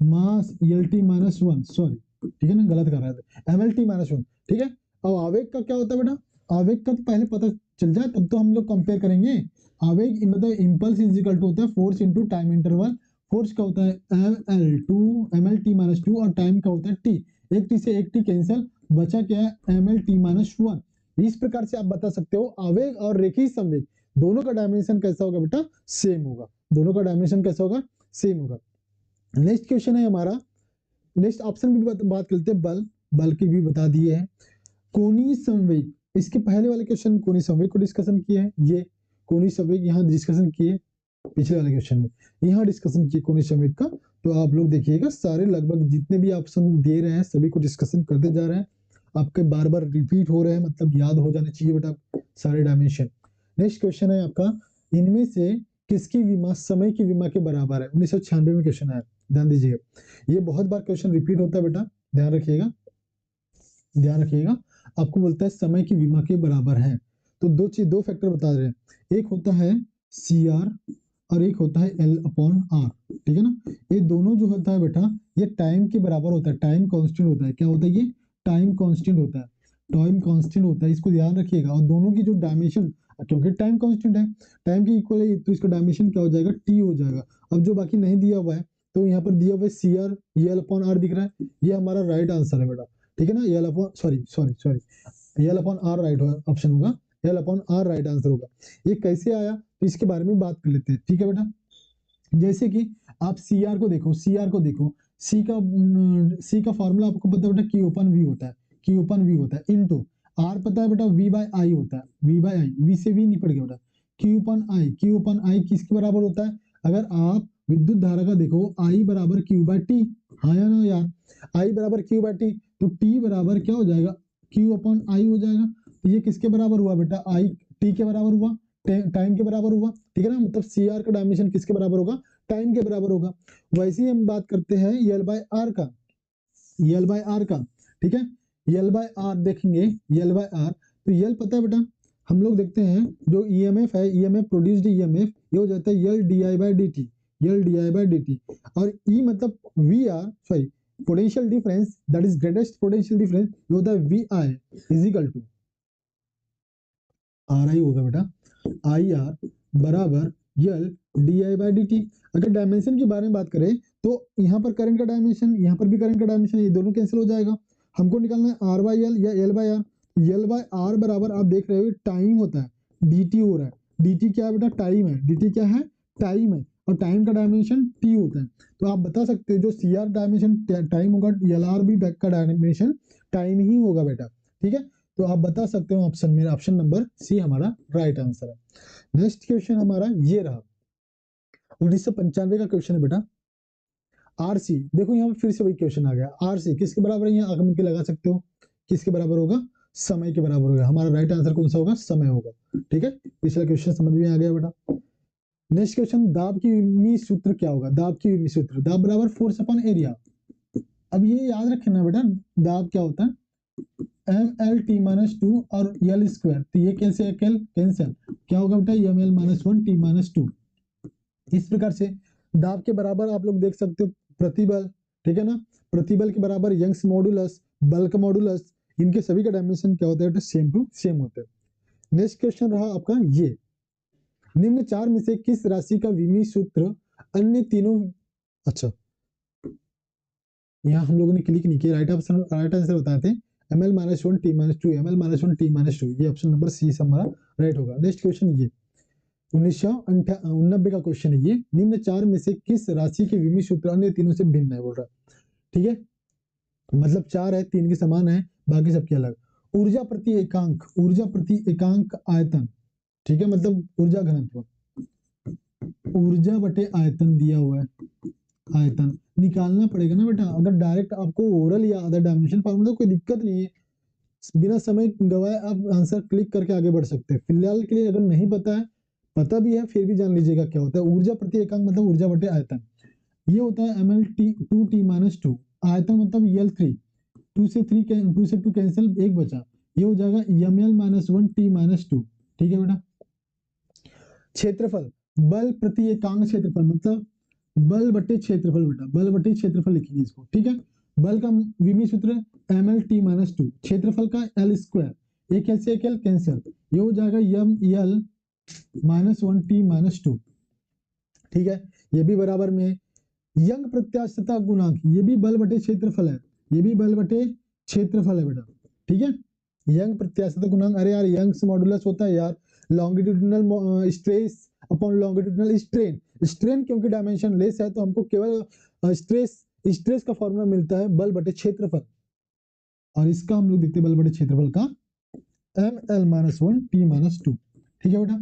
mass L T minus one, sorry ठीक है ना, गलत कर रहा था, M L T minus one, ठीक है। अब आवेग का क्या होता है बेटा? आवेग का तो पहले पता चल जाए तब तो हम लोग कंपेयर करेंगे। आवेग मतलब इंपल्स इज इक्वल टू होता है force into time interval. Force का होता है M L T minus two, और टाइम का होता है टी, एक टी से एक टी कैंसिल, बचा क्या है? M L T minus one. इस प्रकार से आप बता सकते हो आवेग और रेखीय संवेग दोनों का डायमेंशन कैसा होगा बेटा? सेम होगा। दोनों का डायमेंशन कैसा होगा? सेम होगा। नेक्स्ट क्वेश्चन है हमारा, नेक्स्ट ऑप्शन भी बात करते हैं, बल, बल की भी बता दिए हैं। कोणीय संवेग, इसके पहले वाले क्वेश्चन में कोणीय संवेग को डिस्कशन किए हैं, ये कोणीय संवेग यहाँ डिस्कशन किए पिछले वाले क्वेश्चन में, यहाँ डिस्कशन किए कोणीय संवेग का। तो आप लोग देखिएगा सारे लगभग जितने भी ऑप्शन दे रहे हैं सभी को डिस्कशन करते जा रहे हैं, आपके बार बार रिपीट हो रहे हैं, मतलब याद हो जाने चाहिए बेटा सारे डायमेंशन। नेक्स्ट क्वेश्चन है आपका, इनमें से किसकी विमा समय की विमा के बराबर है? 1996 में क्वेश्चन है, ध्यान दीजिएगा, ये बहुत बार क्वेश्चन रिपीट होता है बेटा, ध्यान रखिएगा, ध्यान रखिएगा। आपको बोलता है समय की विमा के बराबर है, तो दो फैक्टर बता रहे हैं, एक होता है सी आर और एक होता है एल अपॉन आर, ठीक है ना। ये दोनों जो होता है बेटा ये टाइम के बराबर होता है, टाइम कांस्टेंट होता है, क्या होता है? ये टाइम कांस्टेंट होता है, टाइम कांस्टेंट होता है, इसको ध्यान रखिएगा। और दोनों की जो डायमेंशन, क्योंकि टाइम कांस्टेंट है, टाइम के इक्वल है, तो इसका डायमेंशन क्या हो जाएगा? टी हो जाएगा। अब जो बाकी नहीं दिया हुआ है, तो यहाँ पर दिया हुआ है सी आर, ये एल अपॉन आर दिख रहा है, ये हमारा राइट आंसर है बेटा, ठीक है ना। L upon sorry sorry sorry L upon R right option होगा, L upon R right answer होगा। ये कैसे आया तो इसके बारे में बात कर लेते हैं, ठीक है बेटा। जैसे कि आप सी आर को देखो, सी आर को देखो, सी का फॉर्मूला आपको पता है बेटा, क्यू ओपन वी होता है, क्यू ओपन वी होता है, इनटू आर पता है बेटा वी बाय आई होता है, वी बाय आई, वी से वी निपट गया बेटा, क्यू ओपन आई, क्यू ओपन आई किसके बराबर होता है? अगर आप विद्युत धारा का देखो, आई बराबर क्यू बाय टी, हाँ या ना यार, आई बराबर क्यू बाय टी, तो टी बराबर क्या हो जाएगा? क्यू अपॉन आई हो जाएगा। तो ये किसके बराबर हुआ बेटा? आई टी के बराबर हुआ, टाइम के बराबर हुआ, ठीक है ना, मतलब सी आर का डायमेंशन किसके बराबर होगा? टाइम के बराबर होगा। वैसे ही हम बात करते हैं यल बाय आर का, यल बाय आर का, ठीक है, यल बाय आर देखेंगे, यल बाय आर, तो यल पता है बेटा, हम लोग देखते हैं जो ईएमएफ है, ईएमएफ प्रोड्यूस्ड ईएमएफ, ये हो जाता है L D I by D T, L D I by D T, और ई मतलब V R sorry potential difference, that is greatest potential difference, ये होता है V I is equal to R I होगा बेटा, आई आर बराबर L D I by D T. अगर dimension के बारे में बात करें तो यहाँ पर करंट का डायमेंशन, यहाँ पर भी करंट का डायमेंशन, ये दोनों कैंसिल हो जाएगा। हमको निकालना है आर बाई एल या L by R, L by R बराबर आप देख रहे हो टाइम होता है, डी टी हो रहा है, डी टी क्या है बेटा? टाइम है, डी टी क्या है? टाइम है, और टाइम का डायमेंशन टी होता है, तो आप बता सकते हो जो सी आर डायमेंशन टाइम होगा, एल आर भी का डायमेंशन टाइम ही होगा बेटा, ठीक है। तो आप बता सकते हो ऑप्शन में, ऑप्शन नंबर सी हमारा राइट आंसर है। नेक्स्ट क्वेश्चन हमारा ये रहा, 1995 का क्वेश्चन है बेटा, आरसी, देखो यहाँ फिर से वही क्वेश्चन आ गया, आरसी किसके बराबर है? यहाँ आगमन के लगा सकते हो, किसके बराबर होगा? समय के बराबर होगा, हमारा राइट आंसर कौन सा होगा? समय होगा, ठीक है। पिछला क्वेश्चन समझ में आ गया बेटा। नेक्स्ट क्वेश्चन, दाब की विमीय सूत्र क्या होगा? दाब की विमीय सूत्र, दाब बराबर फोर्स अपॉन एरिया। अब ये याद रखे ना बेटा, दाब क्या होता है, mL(T-2) और L स्क्वायर, तो ये कैसे कैंसिल, क्या होगा बेटा, mL-1T-2। इस प्रकार से दाब के बराबर आप लोग देख सकते हो प्रतिबल, ठीक है ना, प्रतिबल के बराबर यंग्स मॉडुलस, बल्क मॉडुलस, इनके सभी का डायमेंशन क्या होता है, सेम टू सेम होता है। नेक्स्ट क्वेश्चन रहा आपका ये, निम्न चार में से किस राशि का विमीय सूत्र अन्य तीनों, अच्छा यहाँ हम लोगों ने क्लिक नहीं किया, राइट आंसर बताए थे mL-1T-2, mL-1T-2, ये ऑप्शन नंबर सी से हमारा राइट होगा। नेक्स्ट क्वेश्चन ये 1989 का क्वेश्चन है ये, निम्न चार में से किस राशि के विमीय सूत्र अन्य तीनों से भिन्न है बोल रहा है, ठीक है, मतलब चार है, तीन के समान है, बाकी सबके अलग। ऊर्जा प्रति एकांक, ऊर्जा प्रति एकांक आयतन, ठीक है, मतलब ऊर्जा घनत्व, ऊर्जा बटे आयतन दिया हुआ है, आयतन निकालना पड़ेगा ना बेटा, अगर डायरेक्ट आपको ओरल या अदर डायमेंशन फॉर्मूला कोई दिक्कत नहीं है, बिना समय गवाए आप आंसर क्लिक करके आगे बढ़ सकते हैं। फिलहाल के लिए अगर नहीं पता है, पता भी है फिर भी जान लीजिएगा क्या होता है ऊर्जा प्रति एकांक, मतलब ऊर्जा बटे आयतन, ये होता है mL(2T-2), आयतन मतलब L3, 2 से 2 कैंसिल, एक बचा, ये हो जाएगा mL-1T-2, ठीक है बेटा। क्षेत्रफल, बल प्रति एकांक क्षेत्रफल, मतलब बल बटे क्षेत्रफल बेटा, बल बटे क्षेत्रफल लिखेंगे इसको, ठीक है। बल का विमीय सूत्र mL(T-2), क्षेत्रफल का L स्क्वायर, एक एल से एक एल कैंसिल, ये हो जाएगा mL-1T-2, ठीक है। ये भी बराबर में यंग प्रत्यास्थता गुणांक, ये भी बल बटे क्षेत्रफल है, ये भी बल बटे क्षेत्रफल है बेटा, ठीक है। यंग प्रत्यास्थता गुणांक, अरे यार यंग्स मॉडुलस होता है यार, longitudinal stress upon longitudinal strain, strain क्योंकि डायमेंशन लेस है तो हमको केवल स्ट्रेस का फॉर्मूला मिलता है बल बटे क्षेत्रफल, और इसका हम लोग देखते हैं बल बटे क्षेत्रफल का mL-1T-2, ठीक है बेटा।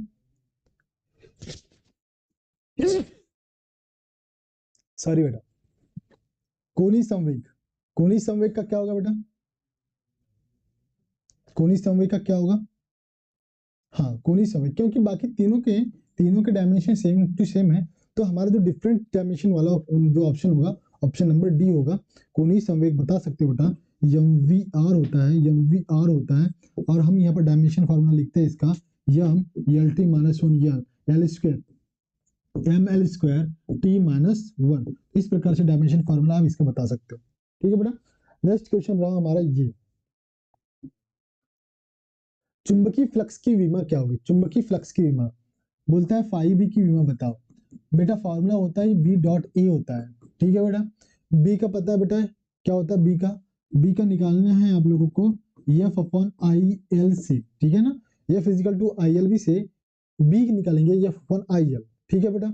सॉरी बेटा, कोणीय संवेग, कोणीय संवेग का क्या होगा बेटा, कोणीय संवेग का क्या होगा, हाँ कोणीय संवेग, क्योंकि बाकी तीनों के डायमेंशन सेम टू सेम है, तो हमारा जो डिफरेंट डायमेंशन वाला जो ऑप्शन होगा, ऑप्शन नंबर डी होगा। कोणीय संवेग बता सकते हो बेटा, mvr होता है, mvr होता है, और हम यहाँ पर डायमेंशन फॉर्मूला लिखते हैं इसका m(L(T-1) L square mL T-1, इस प्रकार से डायमेंशन फॉर्मूला आप इसका बता सकते हो, ठीक है बेटा। नेक्स्ट क्वेश्चन रहा हमारा ये, चुंबकीय फ्लक्स की विमा क्या होगी, चुंबकीय फ्लक्स की विमा, बोलता है फाई बी की विमा बताओ, बेटा फॉर्मूला होता है बी डॉट ए होता है, ठीक है बेटा। बी का पता है बेटा क्या होता है, बी का निकालना है आप लोगों को एफ अपॉन आई एल से, ठीक है ना, F is equal to I L B से बी निकालेंगे एफ अपॉन आई एल, ठीक है बेटा।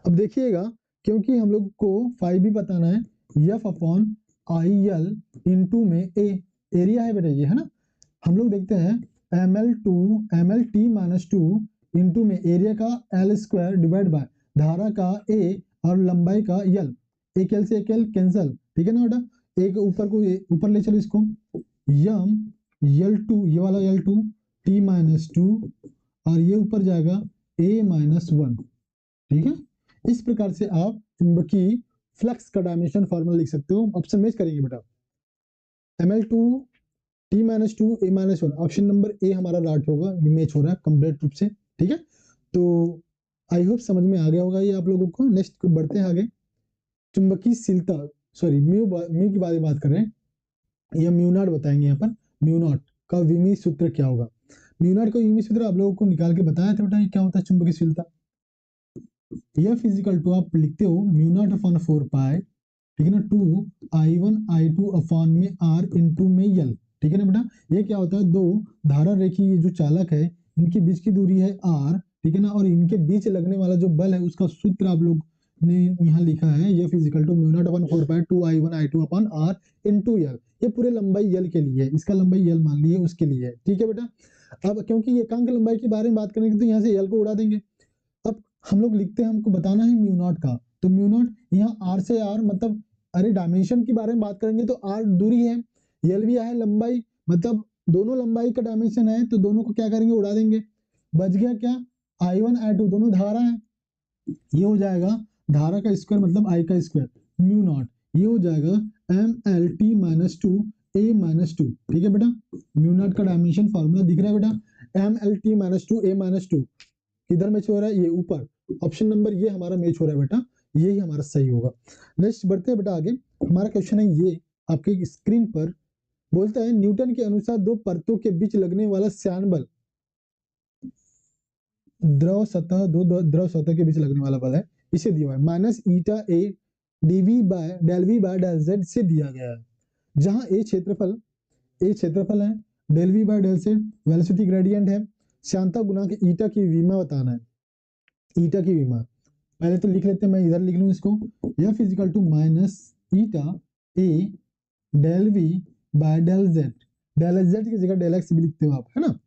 अब देखिएगा, क्योंकि हम लोग को फाई बी बताना है, F upon I L into में ए, एरिया है बेटा ये, है ना, हम लोग देखते हैं mL(T-2) इंटू में एरिया का L स्क्वायर डिवाइड बाय धारा का A और लंबाई का L, एक L से एक L कैंसल, ठीक है ना बेटा, एक ऊपर ले चलो इसको, यम L2, ये वाला L2 T-2 और ये ऊपर जाएगा A-1, ठीक है। इस प्रकार से आप चुंबकीय फ्लक्स का डायमेंशन फॉर्मूला लिख सकते हो, ऑप्शन मैच करेंगे बेटा, mL2 T-2 A-1, option number A हमारा राइट होगा, मैच हो रहा है कंप्लीट रूप से, ठीक है। तो आई होप समझ में आ गया होगा ये आप लोगों को। नेक्स्ट बढ़ते हैं आगे, चुंबकीयशीलता, सॉरी म्यू की बात कर रहे हैं, या म्यू नॉट बताएंगे यहाँ पर, म्यू नॉट का विमीय सूत्र क्या होगा, म्यू नॉट का विमीय सूत्र आप लोगों को निकाल के बताया था बेटा, क्या होता है चुंबकीयशीलता, एफ इजिकल टू आप लिखते हो म्यू नॉट अपॉन 4 पाई, ठीक है ना, 2I1I2 अपॉन में R इंटू में L, ठीक है ना बेटा। ये क्या होता है, दो धारा रेखी जो चालक है इनके बीच की दूरी है R, ठीक है ना, और इनके बीच लगने वाला जो बल है उसका सूत्र आप लोग ने यहाँ लिखा है ये F is equal to mu naught upon 4 pi 2I1I2 upon R into L, ये पूरे लंबाई L के लिए है, इसका लंबाई L मान लिए उसके लिए है, ठीक है बेटा। अब क्योंकि एकांक लंबाई के बारे में बात करेंगे तो यहाँ से L को उड़ा देंगे, अब हम लोग लिखते हैं, हमको बताना है म्यू नॉट का, तो म्यू नॉट यहाँ R से R, मतलब अरे डायमेंशन के बारे में बात करेंगे तो R दूरी है, L भी है लंबाई, मतलब दोनों लंबाई का डायमेंशन है, तो दोनों को क्या करेंगे, उड़ा देंगे, बच गया क्या I1 I2 दोनों धारा है, ये हो जाएगा धारा का स्क्वायर मतलब I का स्क्वायर म्यू नॉट, ये हो जाएगा MLT minus two A minus two. ठीक है बेटा, म्यू नॉट का डायमेंशन फॉर्मूला दिख रहा है बेटा, MLT minus two A minus two, किधर मैच हो रहा है, ये ऊपर, ऑप्शन नंबर ये हमारा मैच हो रहा है बेटा, यही हमारा सही होगा। नेक्स्ट बढ़ते हैं बेटा आगे, हमारा क्वेश्चन है ये आपके स्क्रीन पर, बोलता है न्यूटन के अनुसार दो परतों के बीच लगने वाला श्यान बल, द्रव सतह दो द्रव सतह के बीच लगने वाला बल है, इसे दिया हुआ है minus eta A D V by del V by del Z से दिया गया है, जहां ए क्षेत्रफल है, del V by del Z velocity gradient है, श्यानता गुणांक ईटा की विमा बताना है, ईटा की विमा पहले तो लिख लेते हैं, मैं इधर लिख लूं इसको, F is equal to minus eta A del V by del Z की जगह डेल एक्स भी लिखते हो आप, है ना।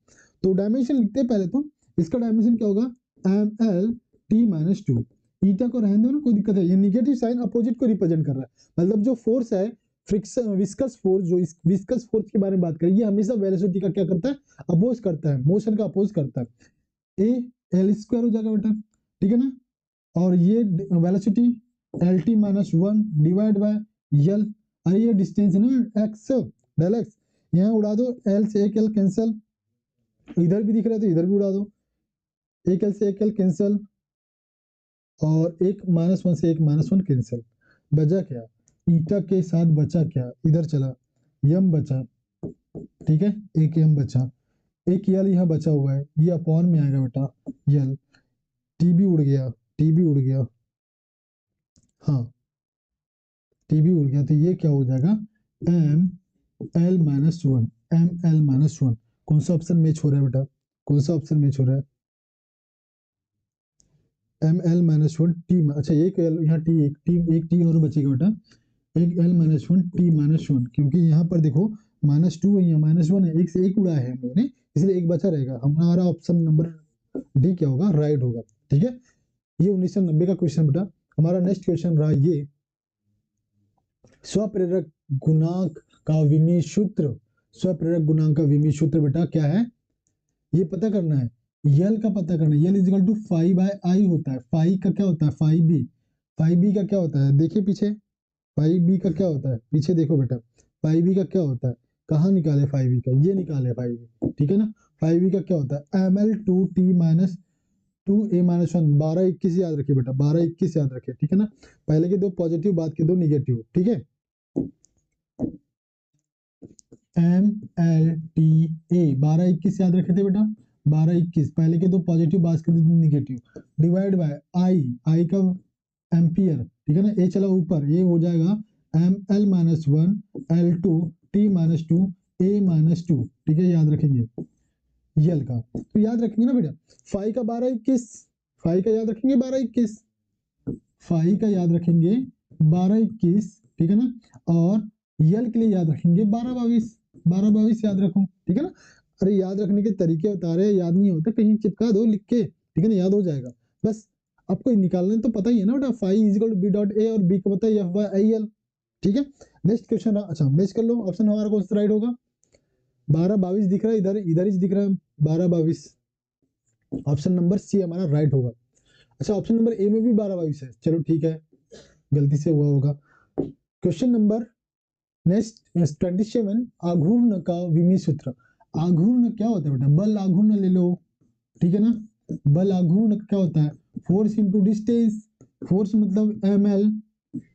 तो डायमेंशन लिखते हैं पहले तो, इसका डायमेंशन क्या होगा MLT माइनस टू, ईटा को रहने दो ना, कोई दिक्कत है, ये निगेटिव साइन अपोजिट को रिप्रेजेंट कर रहा है, मतलब जो फोर्स है फ्रिक्शन विस्कस फोर्स, जो इस विस्कस फोर्स के बारे में बात करें, ये हमेशा वेलोसिटी का क्या करता है, अपोज करता है, मोशन का अपोज करता है, ए एल स्क्वायर हो जाएगा बेटा, ठीक है ना, और ये velocity LT minus one divide by L, अरे ये डिस्टेंस है ना एक्स डेल एक्स, यहाँ उड़ा दो, एल से एक एल कैंसिल, इधर भी दिख रहा है तो इधर भी उड़ा दो, एक एल से एक एल कैंसिल, और एक माइनस वन से एक माइनस वन कैंसिल, बचा क्या, ईटा के साथ बचा क्या, इधर चला यम बचा, ठीक है, एक यम बचा, एक यल यहाँ बचा हुआ है, ये अपॉन में आएगा बेटा यल, टी भी उड़ गया, टी भी उड़ गया, हाँ टी भी उड़ गया, तो ये क्या हो जाएगा ML minus one, ML minus one, कौन सा ऑप्शन मैच हो रहा है बेटा, कौन सा ऑप्शन मैच हो रहा है, ML माइनस वन टी, अच्छा एक एल यहाँ टी, एक टी और बचेगा बेटा, एक L minus one T minus one, क्योंकि यहाँ पर देखो माइनस टू है, यहाँ माइनस वन है, एक से एक उड़ा है हम लोगों ने, इसलिए एक बचा रहेगा, हमारा ऑप्शन नंबर डी क्या होगा, राइट होगा। ठीक है, ये 1990 का क्वेश्चन बेटा। हमारा नेक्स्ट क्वेश्चन रहा ये, स्वप्रेरक गुणांक का विमीय सूत्र, स्वप्रेरक गुणांक का विमीय सूत्र बेटा क्या है, ये पता करना है, यल का पता करना है, यल इजिकल टू फाइव बाय आई होता है, फाइव का क्या होता है, फाइव बी का क्या होता है, देखिए पीछे फाइव बी का क्या होता है, पीछे देखो बेटा, फाइव बी का क्या होता है, कहाँ निकाले फाइव बी का, ये निकाले फाइव बी, ठीक है ना, फाइव बी का क्या होता है ML2T minus two A minus one, 12 21 याद रखिए बेटा, 12 21 याद रखिए, ठीक है ना, पहले के दो पॉजिटिव बाद के दो निगेटिव, ठीक है, MLTA 12 21 याद रखे थे बेटा, 12 21 पहले के दो पॉजिटिव बाद के दो निगेटिव, डिवाइड बाय आई का एम्पियर, ठीक है ना, ए चला ऊपर, ये हो जाएगा ML minus one L2 T minus two A minus two, ठीक है, याद रखेंगे यल का, तो याद रखेंगे ना बेटा, फाइव का 12 21, फाइव का याद रखेंगे 12 21, फाइव का याद रखेंगे 12 21, ठीक है ना, और यल के लिए याद रखेंगे 12 22 याद रखो, ठीक है ना, अरे याद रखने के तरीके बता रहे हैं, याद नहीं होता कहीं चिपका दो लिख के, ठीक है ना, याद हो जाएगा, बस आपको निकालने तो पता ही है ना बेटा, five is equal to B dot A और बी को पता है एफ बाई आई एल, ठीक है। नेक्स्ट क्वेश्चन, अच्छा मैच कर लो, ऑप्शन हमारा कौन सा राइट होगा, 12 22 दिख रहा है, इधर इधर ही दिख रहा है 12 22, ऑप्शन नंबर सी हमारा राइट होगा। अच्छा ऑप्शन नंबर ए में भी 12 22 है, चलो ठीक है, गलती से हुआ होगा। क्वेश्चन नंबर नेक्स्ट 27, आघूर्ण का विमीय सूत्र, आघूर्ण क्या होता है बेटा, बल आघूर्ण ले लो, ठीक है ना, बल आघूर्ण क्या होता है, फोर्स इंटू डिस्टेंस, फोर्स मतलब ML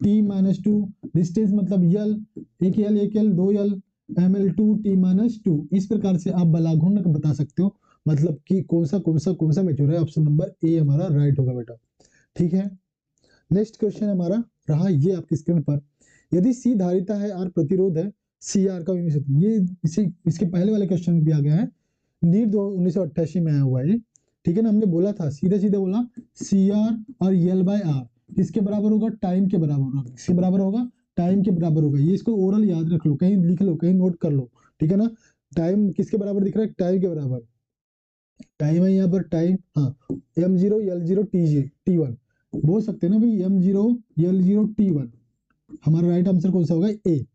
T minus two, distance मतलब यल, एक यल दो यल, ML2T माइनस टू, इस प्रकार से आप बल आघूर्ण का बता सकते हो, मतलब कि कौन सा मैच हो रहा है, ऑप्शन नंबर ए हमारा राइट होगा बेटा, ठीक है। नेक्स्ट क्वेश्चन हमारा रहा ये आपकी स्क्रीन पर, यदि सी धारिता है आर प्रतिरोध है, सी आर का विमीय सूत्र, ये इसके पहले वाले क्वेश्चन में भी आ गया है, नीट 1988 में आया हुआ है, ठीक है ना, हमने बोला था सीधे सीधे बोला सी आर और यल बाय आर किसके बराबर होगा, टाइम के बराबर होगा, किसके बराबर होगा, टाइम के बराबर होगा, ये इसको ओरल याद रख लो, कहीं लिख लो, कहीं नोट कर लो, ठीक है ना, टाइम किसके बराबर दिख रहा है, टाइम के बराबर, टाइम है यहाँ पर टाइम, हाँ M0 L0 T1 बोल सकते हैं ना भाई, M0 L0 T1, हमारा राइट आंसर कौन सा होगा, ए।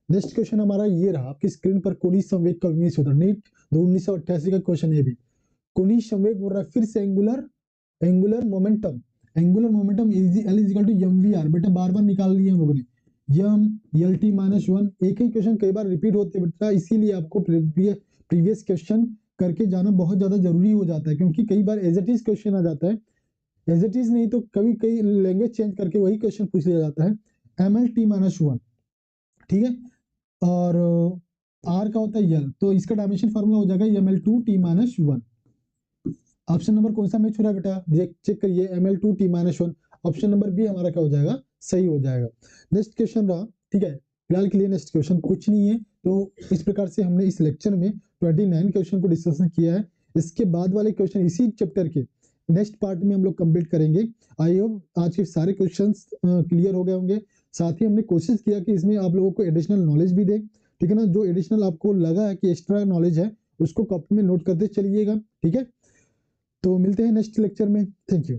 नेक्स्ट क्वेश्चन हमारा ये रहा आपकी स्क्रीन पर, कोणीय संवेग का विमीय सूत्र, नीट 1988 का क्वेश्चन है भी, कोनी संवेग बोल रहा है फिर से angular momentum is L is equal to M V R. बेटा बार बार निकाल लिए हम लोगों ने, M L T minus one, एक ही क्वेश्चन कई बार रिपीट होते हैं बेटा, इसीलिए आपको प्रीवियस क्वेश्चन करके जाना बहुत ज्यादा जरूरी हो जाता है, क्योंकि कई बार एज इट इज क्वेश्चन आ जाता है, एज इट इज नहीं तो कभी कई लैंग्वेज चेंज करके वही क्वेश्चन पूछ लिया जाता है। M L T minus one, ठीक है, और आर का होता है यल, तो इसका डायमेंशन फॉर्मूला हो जाएगा M L two T minus one. Option number कौन सा मैच हो रहा है बेटा, चेक करिए, M L two T minus one, option number B हमारा क्या हो जाएगा, सही हो जाएगा। नेक्स्ट क्वेश्चन रहा, ठीक है, फिलहाल के लिए नेक्स्ट क्वेश्चन कुछ नहीं है। तो इस प्रकार से हमने इस लेक्चर में 29 क्वेश्चन को डिस्कशन किया है। इसके बाद वाले क्वेश्चन इसी चैप्टर के नेक्स्ट पार्ट में हम लोग कंप्लीट करेंगे। आई होप आज के सारे क्वेश्चंस क्लियर हो गए होंगे। साथ ही हमने कोशिश किया कि इसमें आप लोगों को एडिशनल नॉलेज भी दे, ठीक है ना, जो एडिशनल आपको लगा है कि एक्स्ट्रा नॉलेज है उसको कॉपी में नोट करते चलिएगा, ठीक है। तो मिलते हैं नेक्स्ट लेक्चर में, थैंक यू।